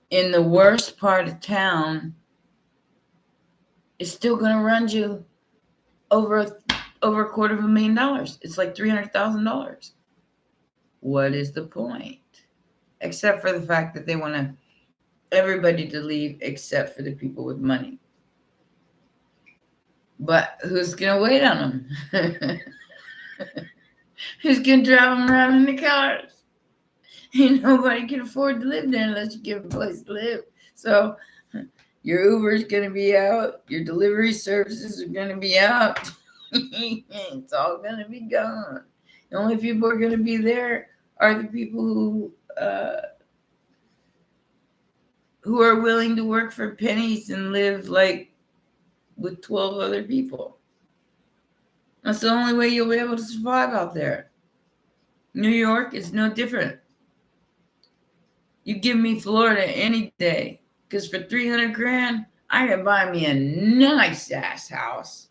in the worst part of town is still gonna run you over $250,000. It's like $300,000. What is the point? Except for the fact that they want everybody to leave except for the people with money. But who's gonna wait on them? Who's gonna drive them around in the cars? Ain't nobody can afford to live there unless you give them a place to live. So your Uber's gonna be out, your delivery services are gonna be out. It's all gonna be gone. The only people who are gonna be there are the people who are willing to work for pennies and live like with 12 other people. That's the only way you'll be able to survive out there. New York is no different. You give me Florida any day, because for 300 grand, I can buy me a nice ass house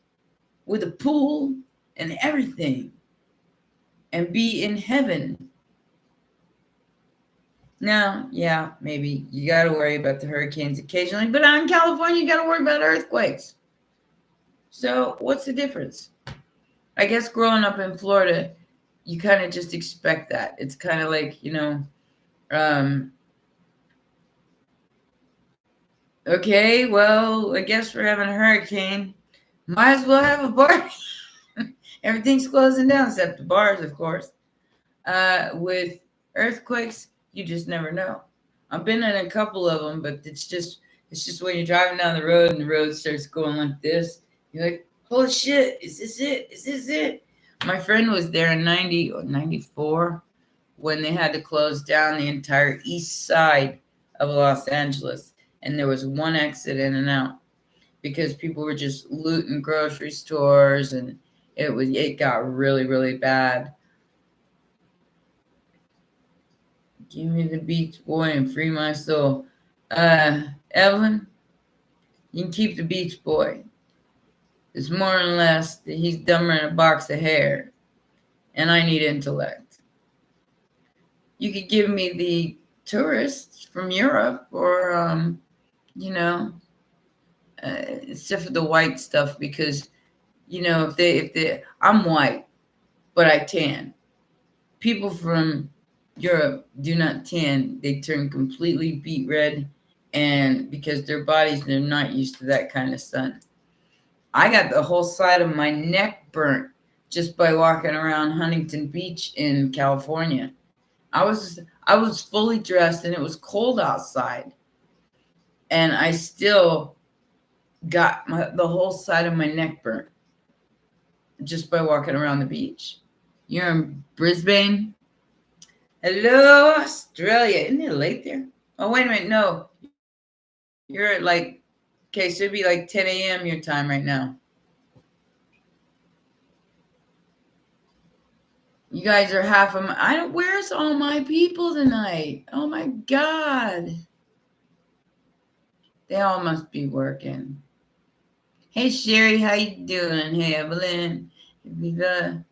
with a pool and everything and be in heaven. Now, yeah, maybe you got to worry about the hurricanes occasionally, but out in California, you got to worry about earthquakes. So, what's the difference? I guess growing up in Florida, you kind of just expect that. It's kind of like, okay, well, I guess we're having a hurricane. Might as well have a party. Everything's closing down except the bars, of course. With earthquakes, you just never know. I've been in a couple of them, but it's just when you're driving down the road and the road starts going like this, you're like, holy shit, is this it? Is this it? My friend was there in 90 or 94 when they had to close down the entire east side of Los Angeles, and there was one exit in and out because people were just looting grocery stores, and it got really, really bad. Give me the Beach Boy and free my soul. Evelyn, you can keep the Beach Boy. It's more or less that he's dumber than a box of hair, and I need intellect. You could give me the tourists from Europe, or except for the white stuff, because if they I'm white, but I tan. People from Europe do not tan; they turn completely beet red, and because their bodies, they're not used to that kind of sun. I got the whole side of my neck burnt just by walking around Huntington Beach in California. I was fully dressed and it was cold outside, and I still got the whole side of my neck burnt just by walking around the beach. You're in Brisbane. Hello, Australia. Isn't it late there? Oh, wait a minute. No, you're at okay, so it'd be like 10 a.m. your time right now. You guys are half of my. Where's all my people tonight? Oh my God. They all must be working. Hey, Sherry, how you doing? Hey, Evelyn. Viva.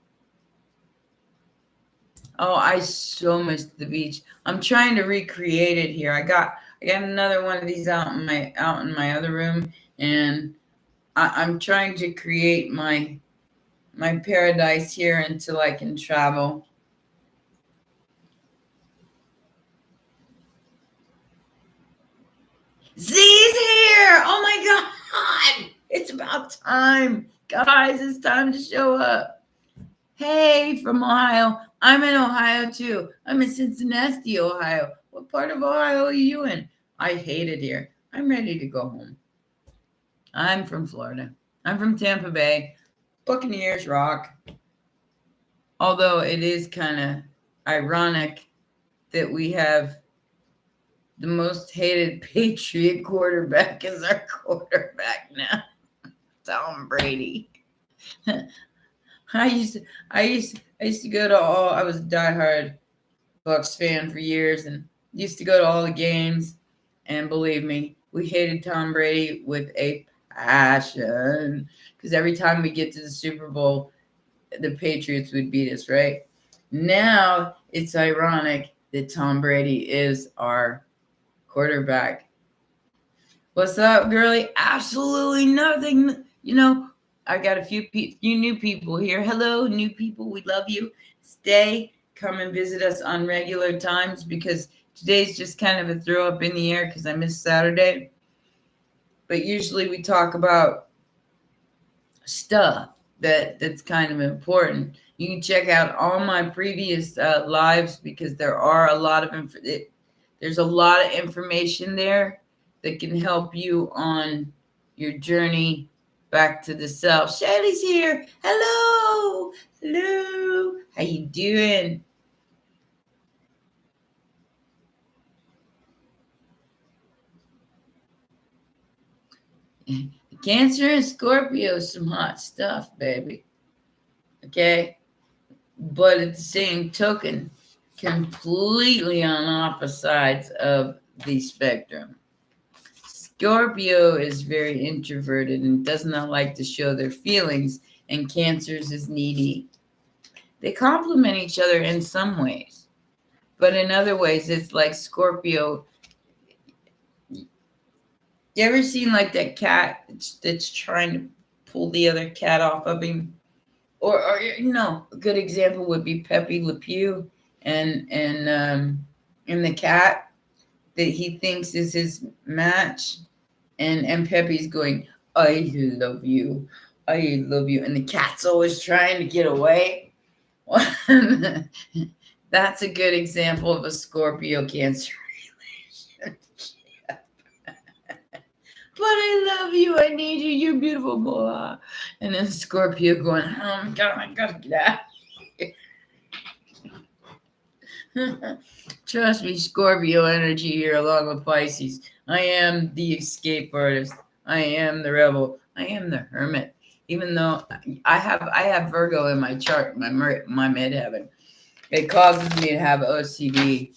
Oh, I so missed the beach. I'm trying to recreate it here. I got another one of these out in my other room, and I'm trying to create my paradise here until I can travel. Z's here! Oh my God! It's about time. Guys, it's time to show up. Hey, from Ohio. I'm in Ohio too. I'm in Cincinnati, Ohio. What part of Ohio are you in? I hate it here. I'm ready to go home. I'm from Florida. I'm from Tampa Bay. Buccaneers rock. Although it is kind of ironic that we have the most hated Patriot quarterback as our quarterback now. Tom Brady. I used to go to all. I was a diehard Bucks fan for years, and used to go to all the games. And believe me, we hated Tom Brady with a passion, because every time we get to the Super Bowl, the Patriots would beat us. Right now, it's ironic that Tom Brady is our quarterback. What's up, girly? Absolutely nothing. I got a few new people here. Hello, new people. We love you. Stay. Come and visit us on regular times, because today's just kind of a throw up in the air because I missed Saturday. But usually we talk about stuff that's kind of important. You can check out all my previous lives, because there's a lot of information there that can help you on your journey back to the self. Shaylee's here. Hello. How you doing? Cancer and Scorpio is some hot stuff, baby. Okay? But at the same token, completely on opposite sides of the spectrum. Scorpio is very introverted and does not like to show their feelings, and Cancer's is needy. They complement each other in some ways, But in other ways, it's like Scorpio. You ever seen like that cat that's trying to pull the other cat off of him? Or a good example would be Pepe Le Pew and the cat that he thinks is his match, and Pepe's going, I love you, I love you, and the cat's always trying to get away. That's a good example of a Scorpio Cancer relationship. But I love you, I need you, you're beautiful, blah. And then Scorpio going, oh my God, I gotta get out of here. Trust me, Scorpio energy here along with Pisces. I am the escape artist. I am the rebel. I am the hermit. Even though I have Virgo in my chart, my midheaven, it causes me to have OCD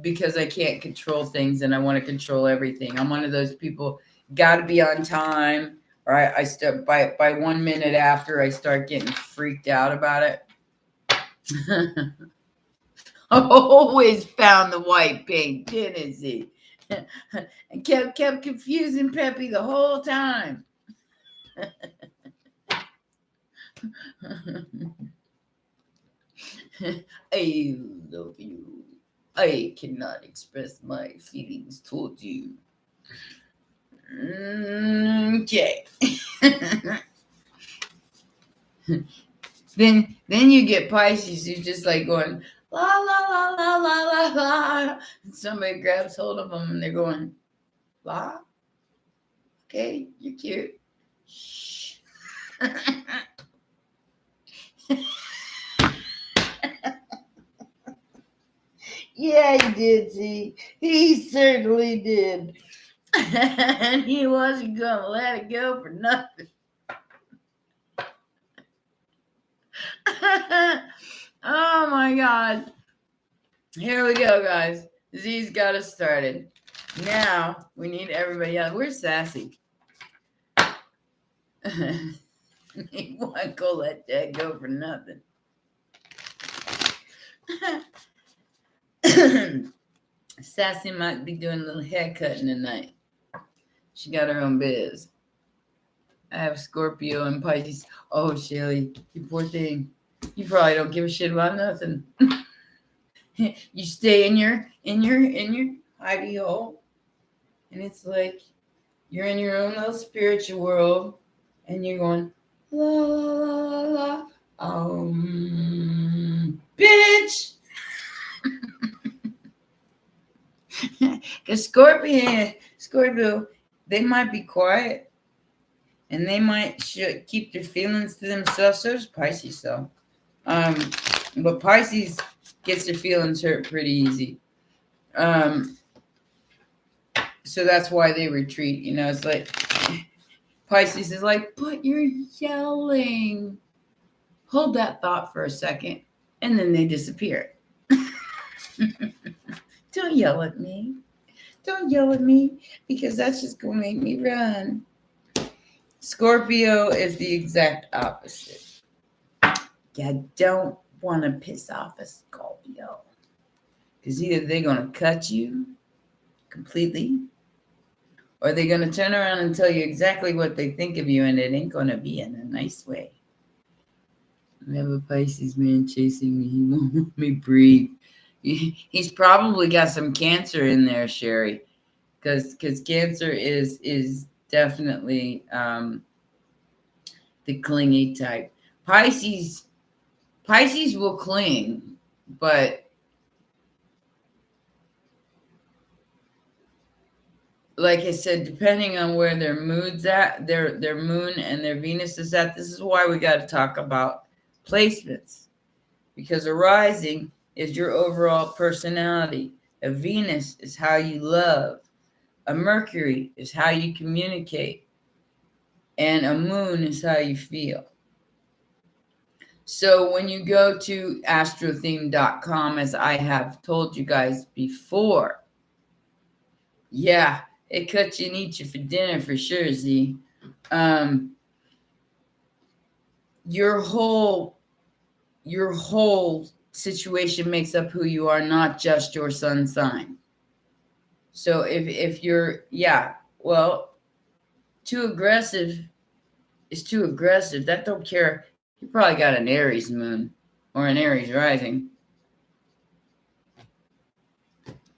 because I can't control things and I want to control everything. I'm one of those people, got to be on time, or I start by 1 minute after I start getting freaked out about it. Always found the white paint, didn't he? And kept confusing Pepe the whole time. I love you. I cannot express my feelings towards you. Okay. Then you get Pisces who's just like going la la la la la la la. And somebody grabs hold of them and they're going la. Okay, you're cute. Shh. Yeah, he did, see. He certainly did. And he wasn't going to let it go for nothing. Oh, my God. Here we go, guys. Z's got us started. Now, we need everybody else. Where's Sassy? He won't go let that go for nothing. Sassy might be doing a little haircutting tonight. She got her own biz. I have Scorpio and Pisces. Oh, Shelly, you poor thing. You probably don't give a shit about nothing. You stay in your hidey hole, and it's like you're in your own little spiritual world, and you're going la la la la. Bitch. Because Scorpio, they might be quiet and they might keep their feelings to themselves. So does Pisces, though. But Pisces gets their feelings hurt pretty easy. So that's why they retreat. It's like Pisces is like, but you're yelling. Hold that thought for a second, and then they disappear. Don't yell at me. Don't yell at me, because that's just going to make me run. Scorpio is the exact opposite. You don't want to piss off a Scorpio, because either they're going to cut you completely, or they're going to turn around and tell you exactly what they think of you, and it ain't going to be in a nice way. I have a Pisces man chasing me. He won't let me breathe. He's probably got some Cancer in there, Sherry, because Cancer is definitely the clingy type. Pisces will cling, but like I said, depending on where their mood's at, their moon and their Venus is at, this is why we got to talk about placements, because a rising is your overall personality. A Venus is how you love. A Mercury is how you communicate. And a moon is how you feel. So when you go to astrotheme.com, as I have told you guys before, yeah, it cuts you and eats you for dinner for sure, Z. Your whole situation makes up who you are, not just your sun sign. So if you're, yeah, well, too aggressive is too aggressive. That don't care. You probably got an Aries moon or an Aries rising.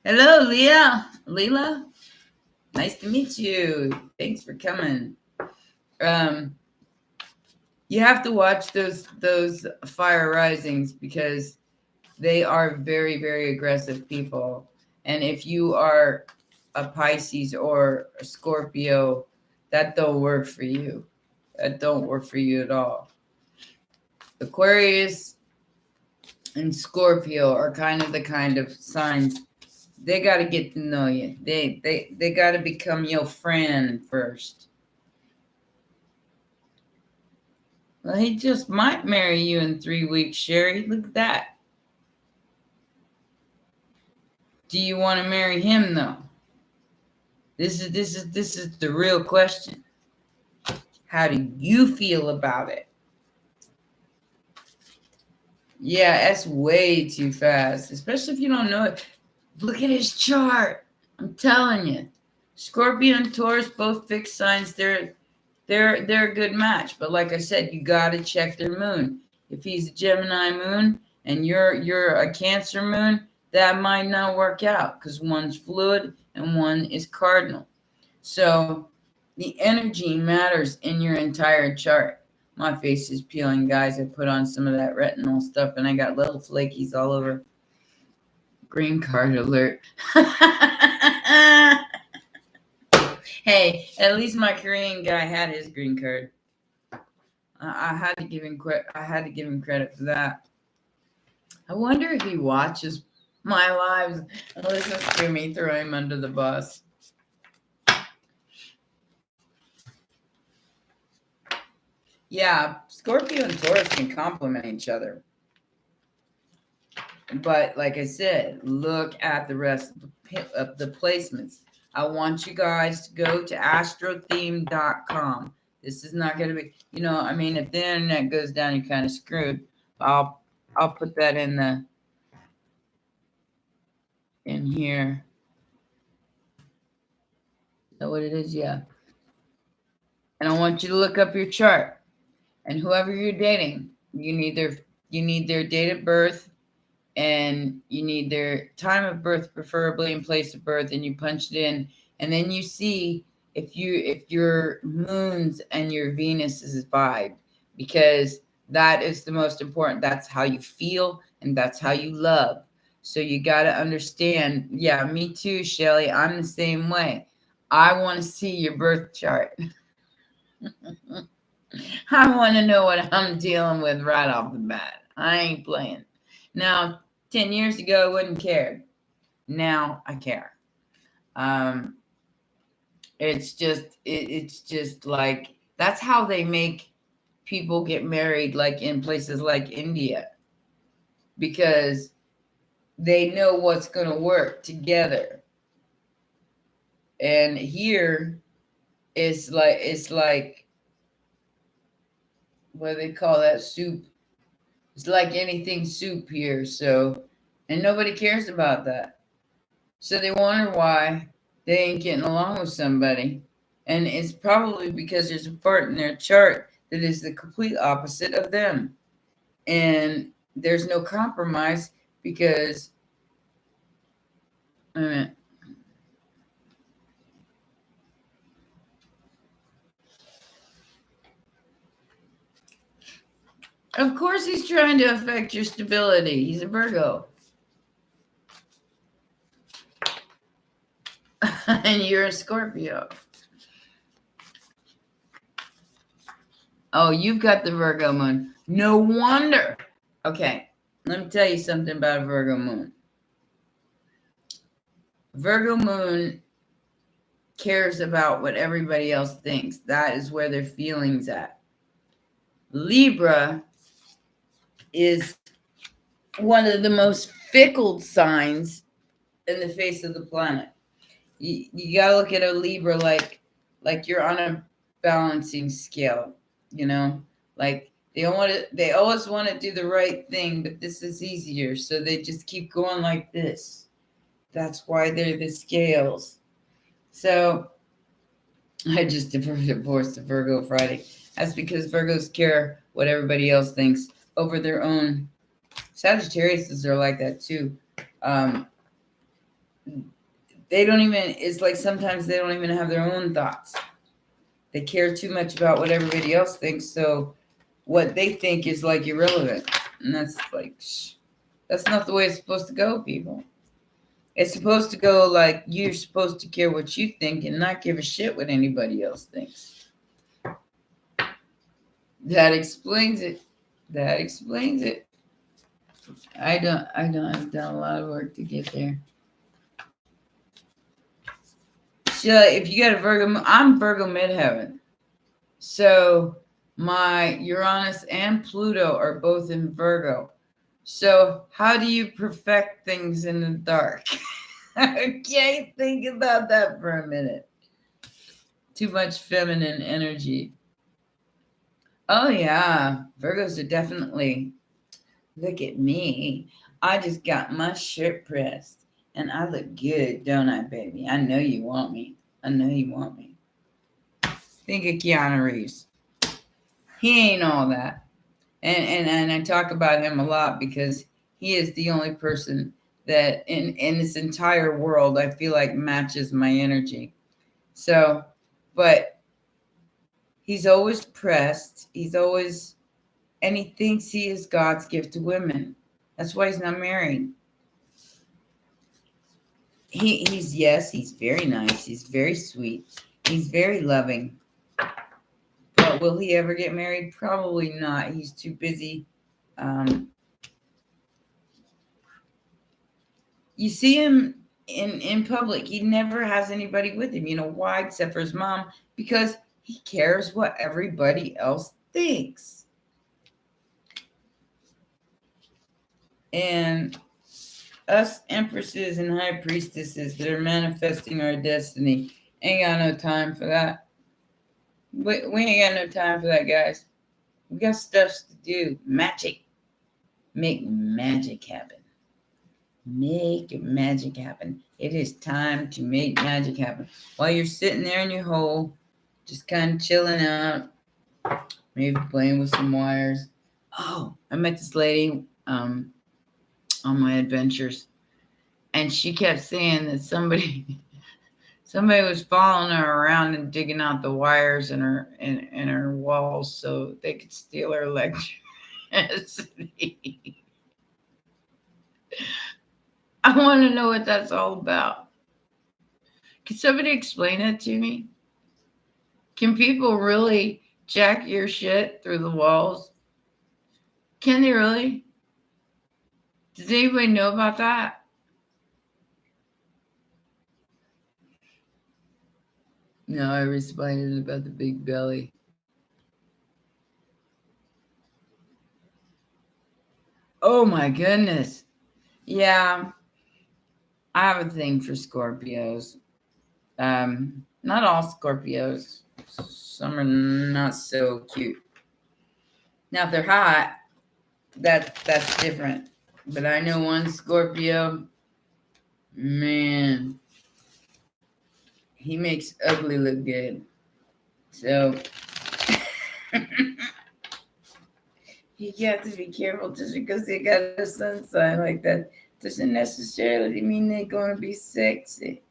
Hello, Leela. Nice to meet you. Thanks for coming. You have to watch those fire risings because they are very, very aggressive people. And if you are a Pisces or a Scorpio, that don't work for you. That don't work for you at all. Aquarius and Scorpio are kind of signs. They got to get to know you. They got to become your friend first. Well, he just might marry you in 3 weeks, Sherry. Look at that. Do you want to marry him though? This is the real question. How do you feel about it? Yeah, that's way too fast, especially if you don't know it. Look at his chart. I'm telling you. Scorpio and Taurus, both fixed signs, they're a good match. But like I said, you gotta check their moon. If he's a Gemini moon and you're a Cancer moon, that might not work out because one's fluid and one is cardinal. So the energy matters in your entire chart. My face is peeling, guys. I put on some of that retinol stuff and I got little flakies all over. Green card alert. Hey, at least my Korean guy had his green card. I had to give him credit for that. I wonder if he watches my lives and listens to me throw him under the bus. Yeah, Scorpio and Taurus can complement each other. But like I said, look at the rest of the placements. I want you guys to go to astrotheme.com. This is not going to be, I mean, if the internet goes down, you're kind of screwed. I'll put that in here. Is that what it is? Yeah. And I want you to look up your chart. And whoever you're dating, you need their date of birth, and you need their time of birth, preferably, and place of birth, and you punch it in, and then you see if your moons and your Venus is vibe, because that is the most important. That's how you feel, and that's how you love. So you got to understand. Yeah, me too, Shelly. I'm the same way. I want to see your birth chart. I want to know what I'm dealing with right off the bat. I ain't playing. Now, 10 years ago, I wouldn't care. Now I care. It's just like, that's how they make people get married, like in places like India, because they know what's going to work together. And here, it's like, what do they call that, soup? It's like anything soup here. So, and nobody cares about that. So they wonder why they ain't getting along with somebody. And it's probably because there's a part in their chart that is the complete opposite of them. And there's no compromise because, wait a minute. Of course he's trying to affect your stability. He's a Virgo. And you're a Scorpio. Oh, you've got the Virgo moon. No wonder. Okay, let me tell you something about a Virgo moon. Virgo moon cares about what everybody else thinks. That is where their feelings at. Libra is one of the most fickle signs in the face of the planet. You gotta look at a Libra like you're on a balancing scale, like They always want to do the right thing, but this is easier. So they just keep going like this. That's why they're the scales. So I just divorced the Virgo Friday. That's because Virgos care what everybody else thinks over their own. Sagittarius are like that too. They don't even, it's like sometimes they don't even have their own thoughts. They care too much about what everybody else thinks. So what they think is like irrelevant. And that's like, that's not the way it's supposed to go, people. It's supposed to go like you're supposed to care what you think and not give a shit what anybody else thinks. That explains it. That explains it. I've done a lot of work to get there. So if you got a Virgo, I'm Virgo midheaven. So my Uranus and Pluto are both in Virgo. So how do you perfect things in the dark? Okay, think about that for a minute. Too much feminine energy. Oh yeah, Virgos are definitely, look at me. I just got my shirt pressed and I look good, don't I, baby? I know you want me. I know you want me. Think of Keanu Reeves. He ain't all that. And I talk about him a lot because he is the only person that in this entire world I feel like matches my energy. So, but he's always pressed. He's always, and he thinks he is God's gift to women. That's why he's not married. He's yes, he's very nice. He's very sweet. He's very loving. But will he ever get married? Probably not. He's too busy. You see him in public. He never has anybody with him. You know why? Except for his mom. Because he cares what everybody else thinks. And us empresses and high priestesses that are manifesting our destiny ain't got no time for that. We ain't got no time for that, guys. We got stuff to do. Magic. Make magic happen. Make magic happen. It is time to make magic happen. While you're sitting there in your hole, just kind of chilling out, maybe playing with some wires. Oh, I met this lady on my adventures, and she kept saying that somebody was following her around and digging out the wires in her walls so they could steal her electricity. I want to know what that's all about. Can somebody explain it to me? Can people really jack your shit through the walls? Can they really? Does anybody know about that? No, I responded about the big belly. Oh my goodness. Yeah, I have a thing for Scorpios. Not all Scorpios. Some are not so cute. Now, if they're hot, that's different. But I know one Scorpio, man, he makes ugly look good. So you have to be careful. Just because they got a sun sign like that doesn't necessarily mean they're going to be sexy.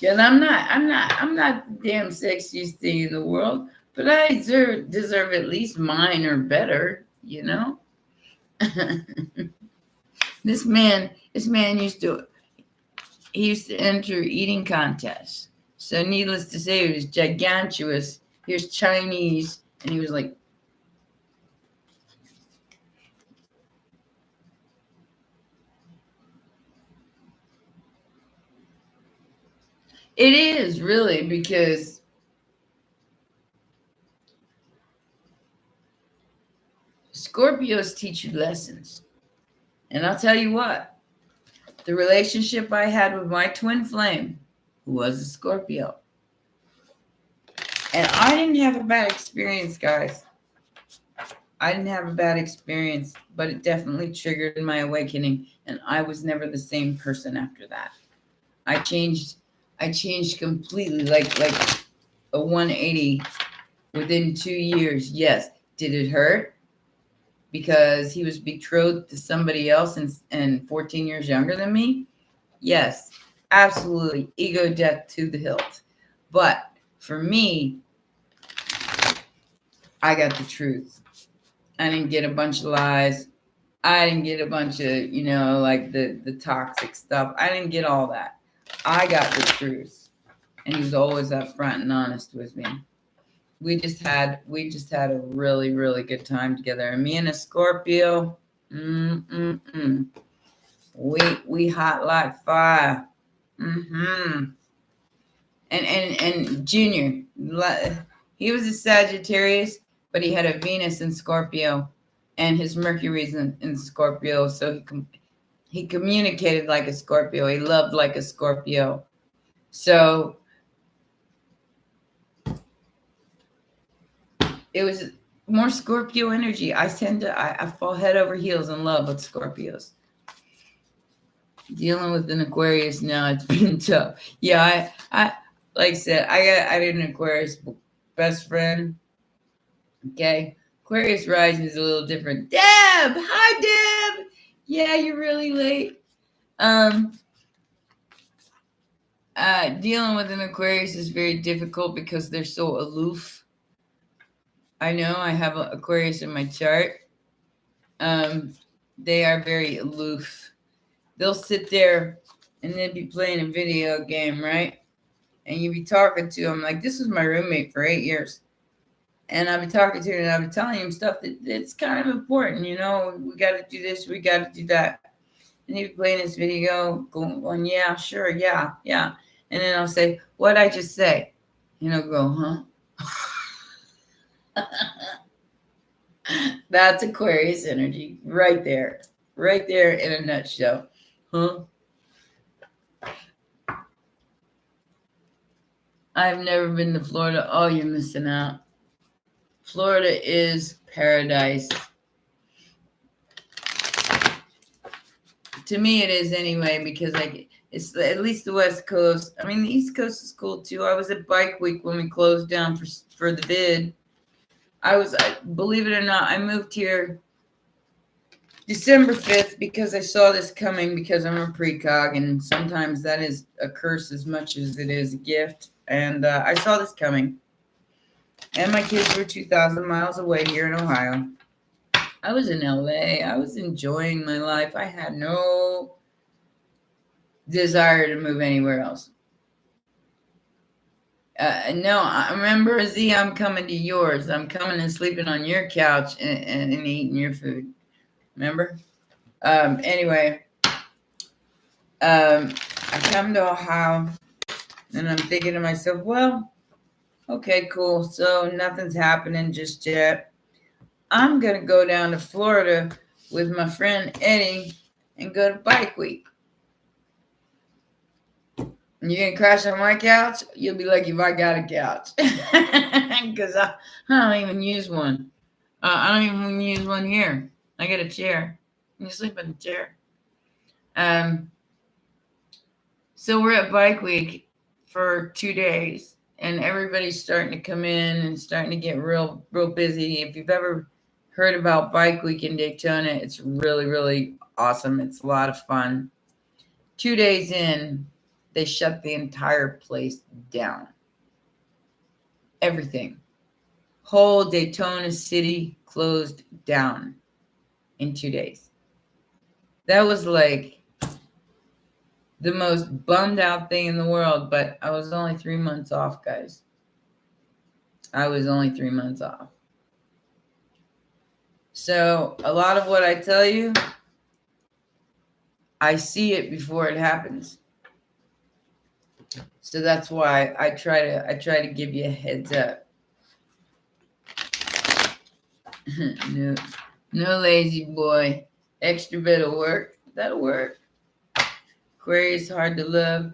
And I'm not the damn sexiest thing in the world, but I deserve at least mine or better, you know? This man used to enter eating contests. So needless to say, he was gigantuous. He was Chinese, and he was like, it is really, because Scorpios teach you lessons. And I'll tell you what, the relationship I had with my twin flame, who was a Scorpio, and I didn't have a bad experience, guys. I didn't have a bad experience, but it definitely triggered my awakening, and I was never the same person after that. I changed. I changed completely, like a 180 within 2 years. Yes, did it hurt because he was betrothed to somebody else and 14 years younger than me? Yes, absolutely. Ego death to the hilt. But for me, I got the truth. I didn't get a bunch of lies. I didn't get a bunch of, like the toxic stuff. I didn't get all that. I got the truth. And he was always upfront and honest with me. We just had a really, really good time together. And me and a Scorpio, we hot like fire. And Junior, he was a Sagittarius, but he had a Venus in Scorpio, and his Mercury's in Scorpio. So he communicated like a Scorpio. He loved like a Scorpio. So it was more Scorpio energy. I fall head over heels in love with Scorpios. Dealing with an Aquarius now, it's been tough. Yeah, I like I said, I did an Aquarius best friend. Okay, Aquarius rising is a little different. Deb, hi Deb. Yeah, you're really late. Dealing with an Aquarius is very difficult because they're so aloof. I know I have an Aquarius in my chart. They are very aloof. They'll sit there and they'll be playing a video game, right? And you be talking to them like, this was my roommate for 8 years. And I'll be talking to him and I'll be telling him stuff that's kind of important, we got to do this, we got to do that. And he'd be playing this video, going, yeah, sure, yeah. And then I'll say, what'd I just say? And he'll go, huh? That's Aquarius energy right there in a nutshell. Huh? I've never been to Florida. Oh, you're missing out. Florida is paradise. To me, it is anyway, because it's at least the West Coast. I mean, the East Coast is cool too. I was at Bike Week when we closed down for the vid. Believe it or not, I moved here December 5th because I saw this coming, because I'm a precog, and sometimes that is a curse as much as it is a gift. And I saw this coming. And my kids were 2,000 miles away here in Ohio. I was in LA. I was enjoying my life. I had no desire to move anywhere else. No, I remember, Z, I'm coming to yours. I'm coming and sleeping on your couch and eating your food. Remember? Anyway, I come to Ohio, and I'm thinking to myself, well, okay, cool. So nothing's happening just yet. I'm going to go down to Florida with my friend Eddie and go to Bike Week. And you're going to crash on my couch? You'll be lucky if I got a couch. Because I don't even use one. I don't even use one here. I got a chair. You sleep in the chair. So we're at Bike Week for 2 days. And everybody's starting to come in and starting to get real busy. If you've ever heard about Bike Week in Daytona, it's really, really awesome. It's a lot of fun. 2 days in, they shut the entire place down. Everything. Whole Daytona City closed down in 2 days. That was like the most bummed out thing in the world, but I was only 3 months off, guys. I was only 3 months off. So a lot of what I tell you, I see it before it happens. So that's why I try to give you a heads up. No lazy boy. Extra bit of work. That'll work. Aquarius hard to love.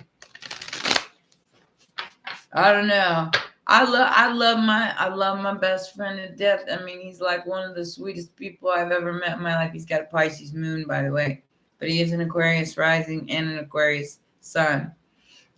I don't know. I love my best friend to death. I mean, he's like one of the sweetest people I've ever met in my life. He's got a Pisces moon, by the way, but he is an Aquarius rising and an Aquarius sun.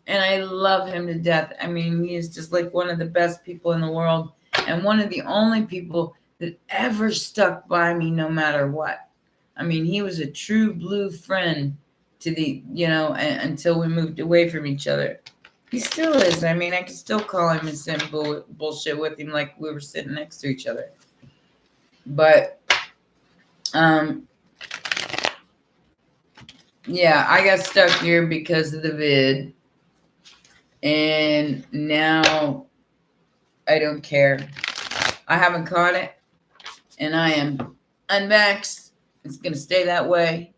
And I love him to death. I mean, he is just like one of the best people in the world and one of the only people that ever stuck by me no matter what. I mean, he was a true blue friend to the, until we moved away from each other. He still is. I mean, I can still call him and send bullshit with him like we were sitting next to each other. But, yeah, I got stuck here because of the vid. And now I don't care. I haven't caught it. And I am unvaxxed. It's going to stay that way.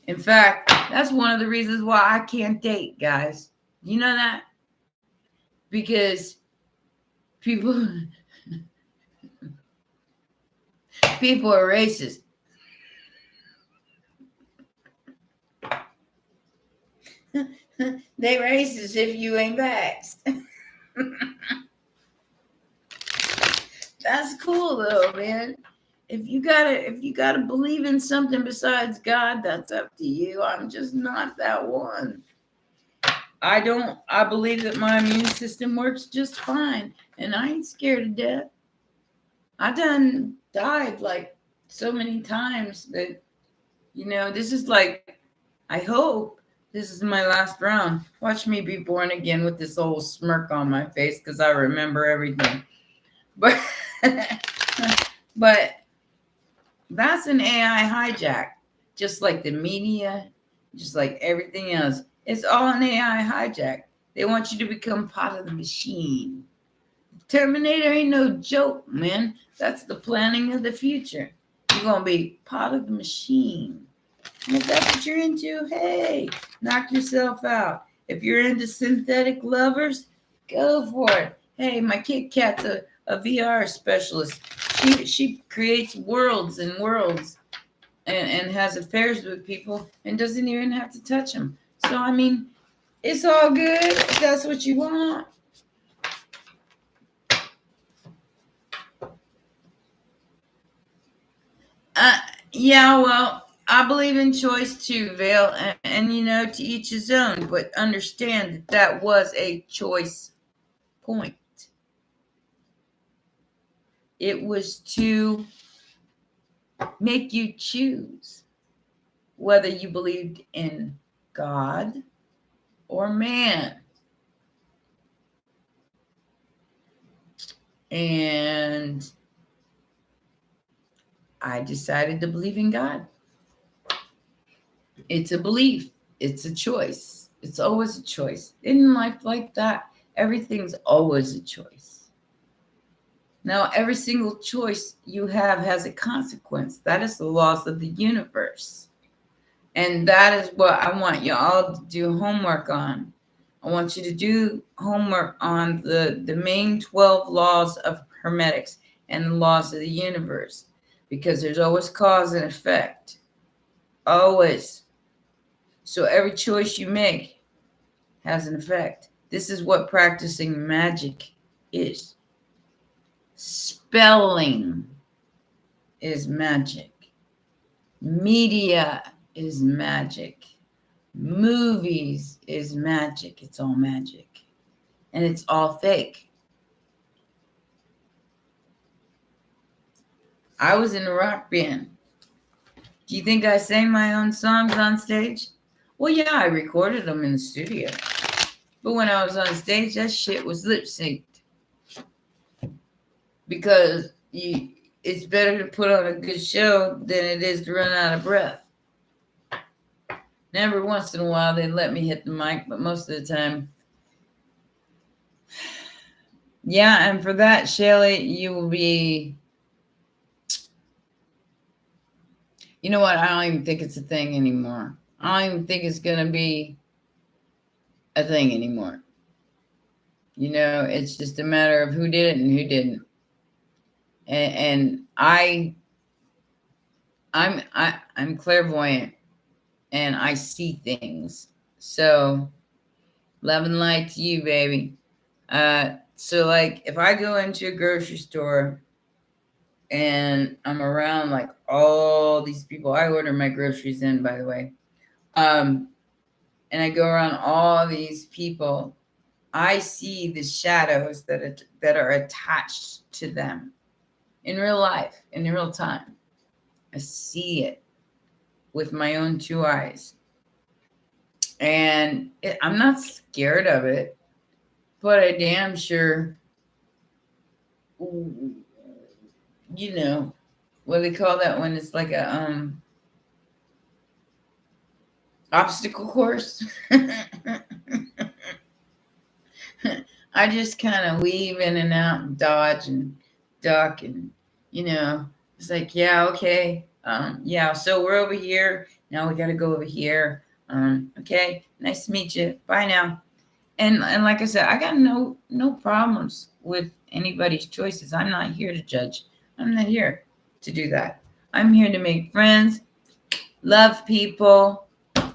In fact, that's one of the reasons why I can't date, guys. You know that? Because people are racist. They racist if you ain't vaxxed. That's cool though, man. If you gotta believe in something besides God, that's up to you. I'm just not that one. I believe that my immune system works just fine, and I ain't scared to death. I done died like so many times that, this is like, I hope this is my last round. Watch me be born again with this old smirk on my face because I remember everything. But, but that's an AI hijack, just like the media, just like everything else. It's all an AI hijack. They want you to become part of the machine. Terminator ain't no joke, man. That's the planning of the future. You're going to be part of the machine. And if that's what you're into, hey, knock yourself out. If you're into synthetic lovers, go for it. Hey, my Kit Kat's a VR specialist. She creates worlds and worlds and has affairs with people and doesn't even have to touch them. So, I mean, it's all good if that's what you want. Yeah, well, I believe in choice too, Vale, and to each his own, but understand that was a choice point. It was to make you choose whether you believed in God or man. And I decided to believe in God. It's a belief. It's a choice. It's always a choice. In life like that, everything's always a choice. Now, every single choice you have has a consequence. That is the laws of the universe. And that is what I want you all to do homework on. I want you to do homework on the main 12 laws of hermetics and the laws of the universe. Because there's always cause and effect. Always. So every choice you make has an effect. This is what practicing magic is. Spelling is magic. Media is magic. Movies is magic. It's all magic. And it's all fake. I was in a rock band. Do you think I sang my own songs on stage? Well, yeah, I recorded them in the studio. But when I was on stage, that shit was lip synced. Because it's better to put on a good show than it is to run out of breath. And every once in a while, they let me hit the mic, but most of the time, yeah, and for that, Shelly, you will be... You know what? I don't even think it's a thing anymore. I don't even think it's going to be a thing anymore. It's just a matter of who did it and who didn't. And I'm clairvoyant and I see things. So love and light to you, baby. So like if I go into a grocery store and I'm around like all these people, I order my groceries in, by the way. And I go around all these people, I see the shadows that are attached to them in real life, in real time. I see it with my own two eyes. And I'm not scared of it, but I damn sure, you know, what do they call that when it's like a obstacle course? I just kind of weave in and out and dodge and duck and, it's like, yeah, okay. Yeah, so we're over here. Now we got to go over here. Okay, nice to meet you. Bye now. And like I said, I got no problems with anybody's choices. I'm not here to judge. I'm not here to do that. I'm here to make friends, love people,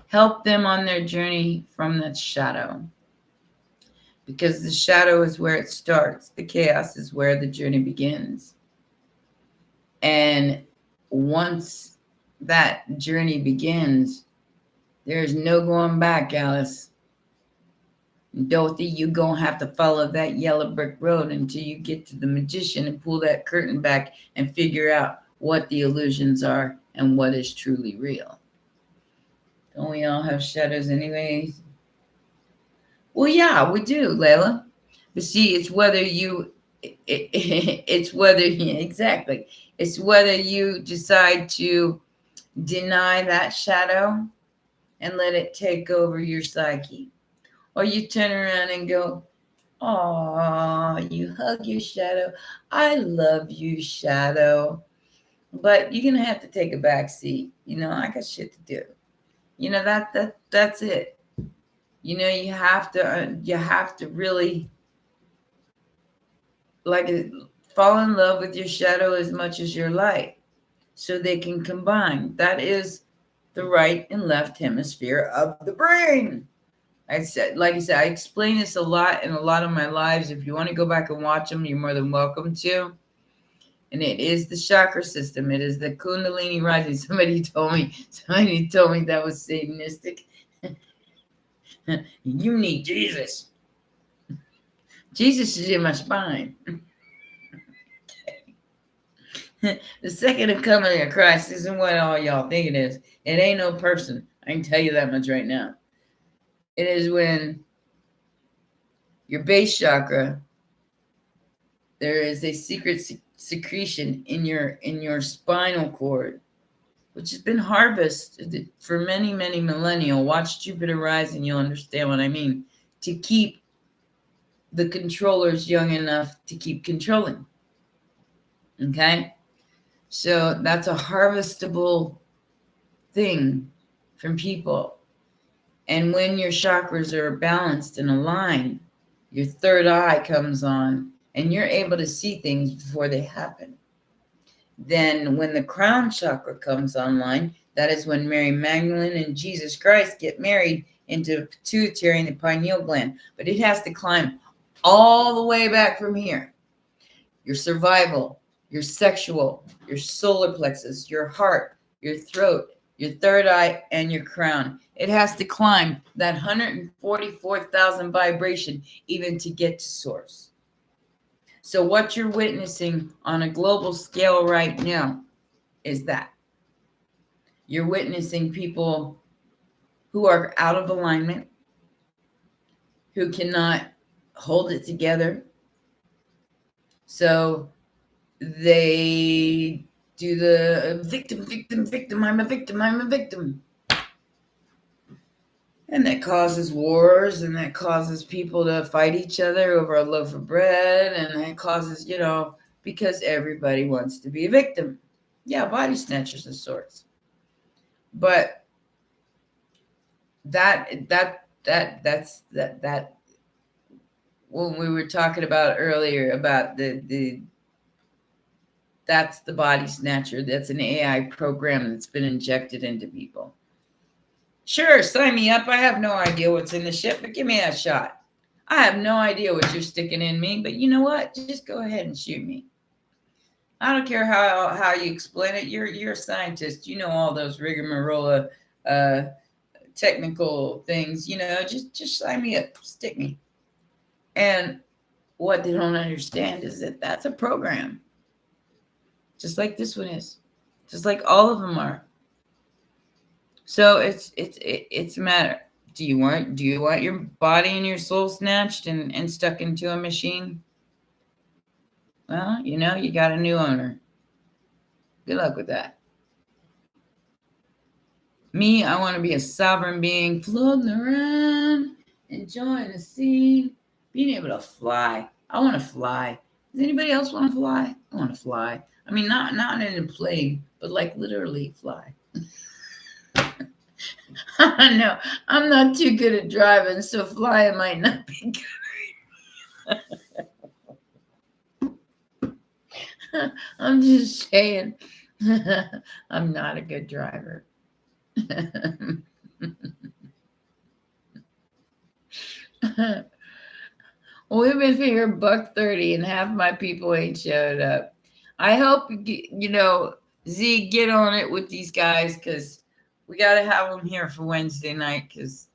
help them on their journey from that shadow. Because the shadow is where it starts. The chaos is where the journey begins. And once that journey begins, there's no going back, Alice. Dorothy, you're going to have to follow that yellow brick road until you get to the magician and pull that curtain back and figure out what the illusions are and what is truly real. Don't we all have shadows anyways? Well, yeah, we do, Layla. But see, it's whether exactly. It's whether you decide to deny that shadow and let it take over your psyche. Or you turn around and go, "Oh, you hug your shadow. I love you, shadow. But you're gonna have to take a back seat. I got shit to do. That's it. You have to really fall in love with your shadow as much as your light, so they can combine. That is the right and left hemisphere of the brain." Like I said, I explain this a lot in a lot of my lives. If you want to go back and watch them, you're more than welcome to. And it is the chakra system. It is the Kundalini rising. Somebody told me that was Satanistic. You need Jesus. Jesus is in my spine. The second coming of Christ isn't what all y'all think it is. It ain't no person. I can tell you that much right now. It is when your base chakra, there is a secret secretion in your spinal cord, which has been harvested for many, many millennia. Watch Jupiter rise and you'll understand what I mean. To keep the controllers young enough to keep controlling. Okay? So that's a harvestable thing from people. And when your chakras are balanced and aligned, your third eye comes on and you're able to see things before they happen. Then when the crown chakra comes online, that is when Mary Magdalene and Jesus Christ get married into the pituitary and the pineal gland. But it has to climb all the way back from here. Your survival, your sexual, your solar plexus, your heart, your throat, your third eye, and your crown. It has to climb that 144,000 vibration even to get to source. So what you're witnessing on a global scale right now is that. You're witnessing people who are out of alignment, who cannot hold it together. So they do the victim, I'm a victim. And that causes wars, and that causes people to fight each other over a loaf of bread, and that causes, because everybody wants to be a victim. Yeah, body snatchers of sorts. But that's when we were talking about earlier about that's the body snatcher. That's an AI program that's been injected into people. Sure, sign me up. I have no idea what's in the ship, but give me that shot. I have no idea what you're sticking in me, but you know what? Just go ahead and shoot me. I don't care how you explain it. You're a scientist. You know all those rigmarole uh, technical things. Just sign me up, stick me. And what they don't understand is that that's a program, just like this one is, just like all of them are. So it's a matter. Do you want your body and your soul snatched and stuck into a machine? Well, you got a new owner. Good luck with that. Me, I want to be a sovereign being floating around, enjoying the scene, being able to fly. I want to fly. Does anybody else want to fly? I want to fly. I mean, not in a plane, but like literally fly. I know I'm not too good at driving, so flying might not be good. I'm just saying, I'm not a good driver. Well, we've been here $1:30 and half my people ain't showed up. I hope Z, get on it with these guys, because we got to have them here for Wednesday night, because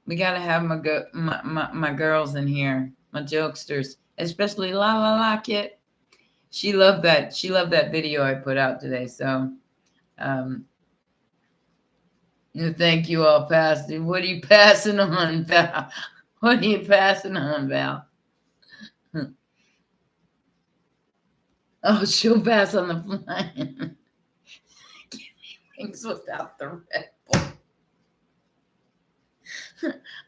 we got to have my girls in here, my jokesters, especially La La La Kit. She loved that. She loved that video I put out today. So, thank you all, Pastor. What are you passing on, Val? What are you passing on, Val? Oh, she'll pass on the flying. Give me wings without the Red Bull.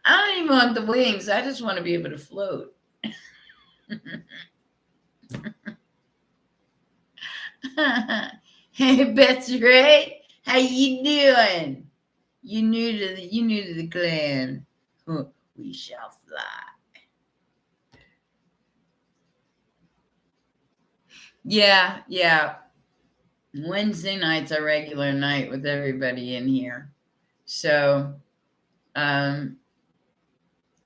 I don't even want the wings. I just want to be able to float. Hey, Betsy Ray, how you doing? You new to the clan. We shall fly. Yeah. Wednesday night's a regular night with everybody in here. So, I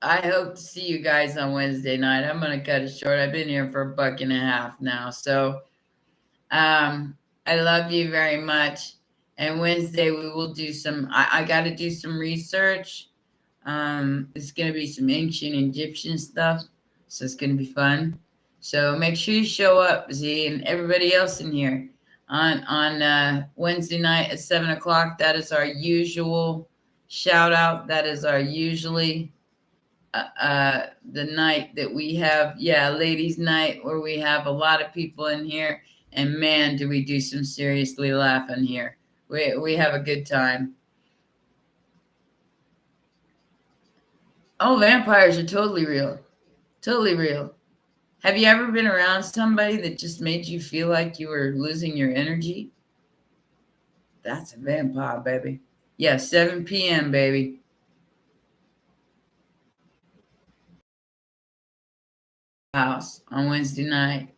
hope to see you guys on Wednesday night. I'm going to cut it short. I've been here for $1.50 now. So, I love you very much. And Wednesday we will do I got to do some research. It's going to be some ancient Egyptian stuff. So it's going to be fun. So make sure you show up, Z, and everybody else in here on Wednesday night at 7:00. That is our usual shout out. That is our usually the night that we have, ladies' night, where we have a lot of people in here. And man, do we do some seriously laughing here. We have a good time. Oh, vampires are totally real. Totally real. Have you ever been around somebody that just made you feel like you were losing your energy? That's a vampire, baby. Yeah, 7 p.m., baby. House on Wednesday night.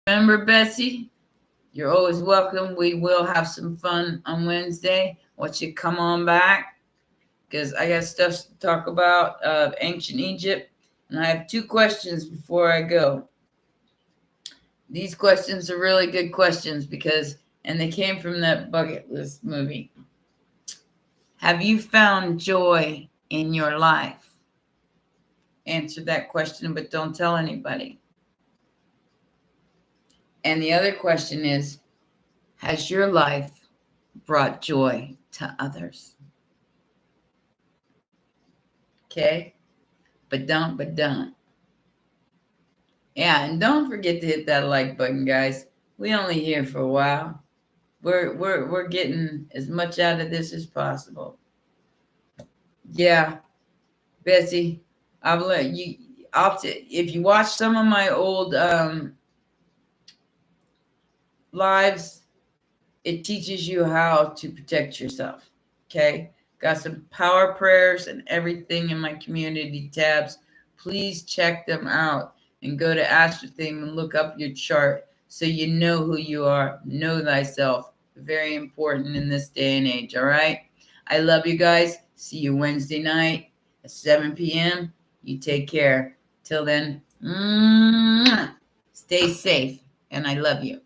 Remember, Betsy, you're always welcome. We will have some fun on Wednesday. Want you to come on back, because I got stuff to talk about of ancient Egypt. And I have 2 questions before I go. These questions are really good questions and they came from that bucket list movie. Have you found joy in your life? Answer that question, but don't tell anybody. And the other question is, has your life brought joy to others? Okay? But don't. Yeah, and don't forget to hit that like button, guys. We only here for a while. We're getting as much out of this as possible. Yeah, Betsy, I'll let you. If you watch some of my old lives, it teaches you how to protect yourself. Okay, got some power prayers and everything in my community tabs. Please check them out and go to Astrotheme and look up your chart so you know who you are. Know thyself. Very important in this day and age. All right. I love you guys. See you Wednesday night. at 7 p.m. You take care. Till then, stay safe, and I love you.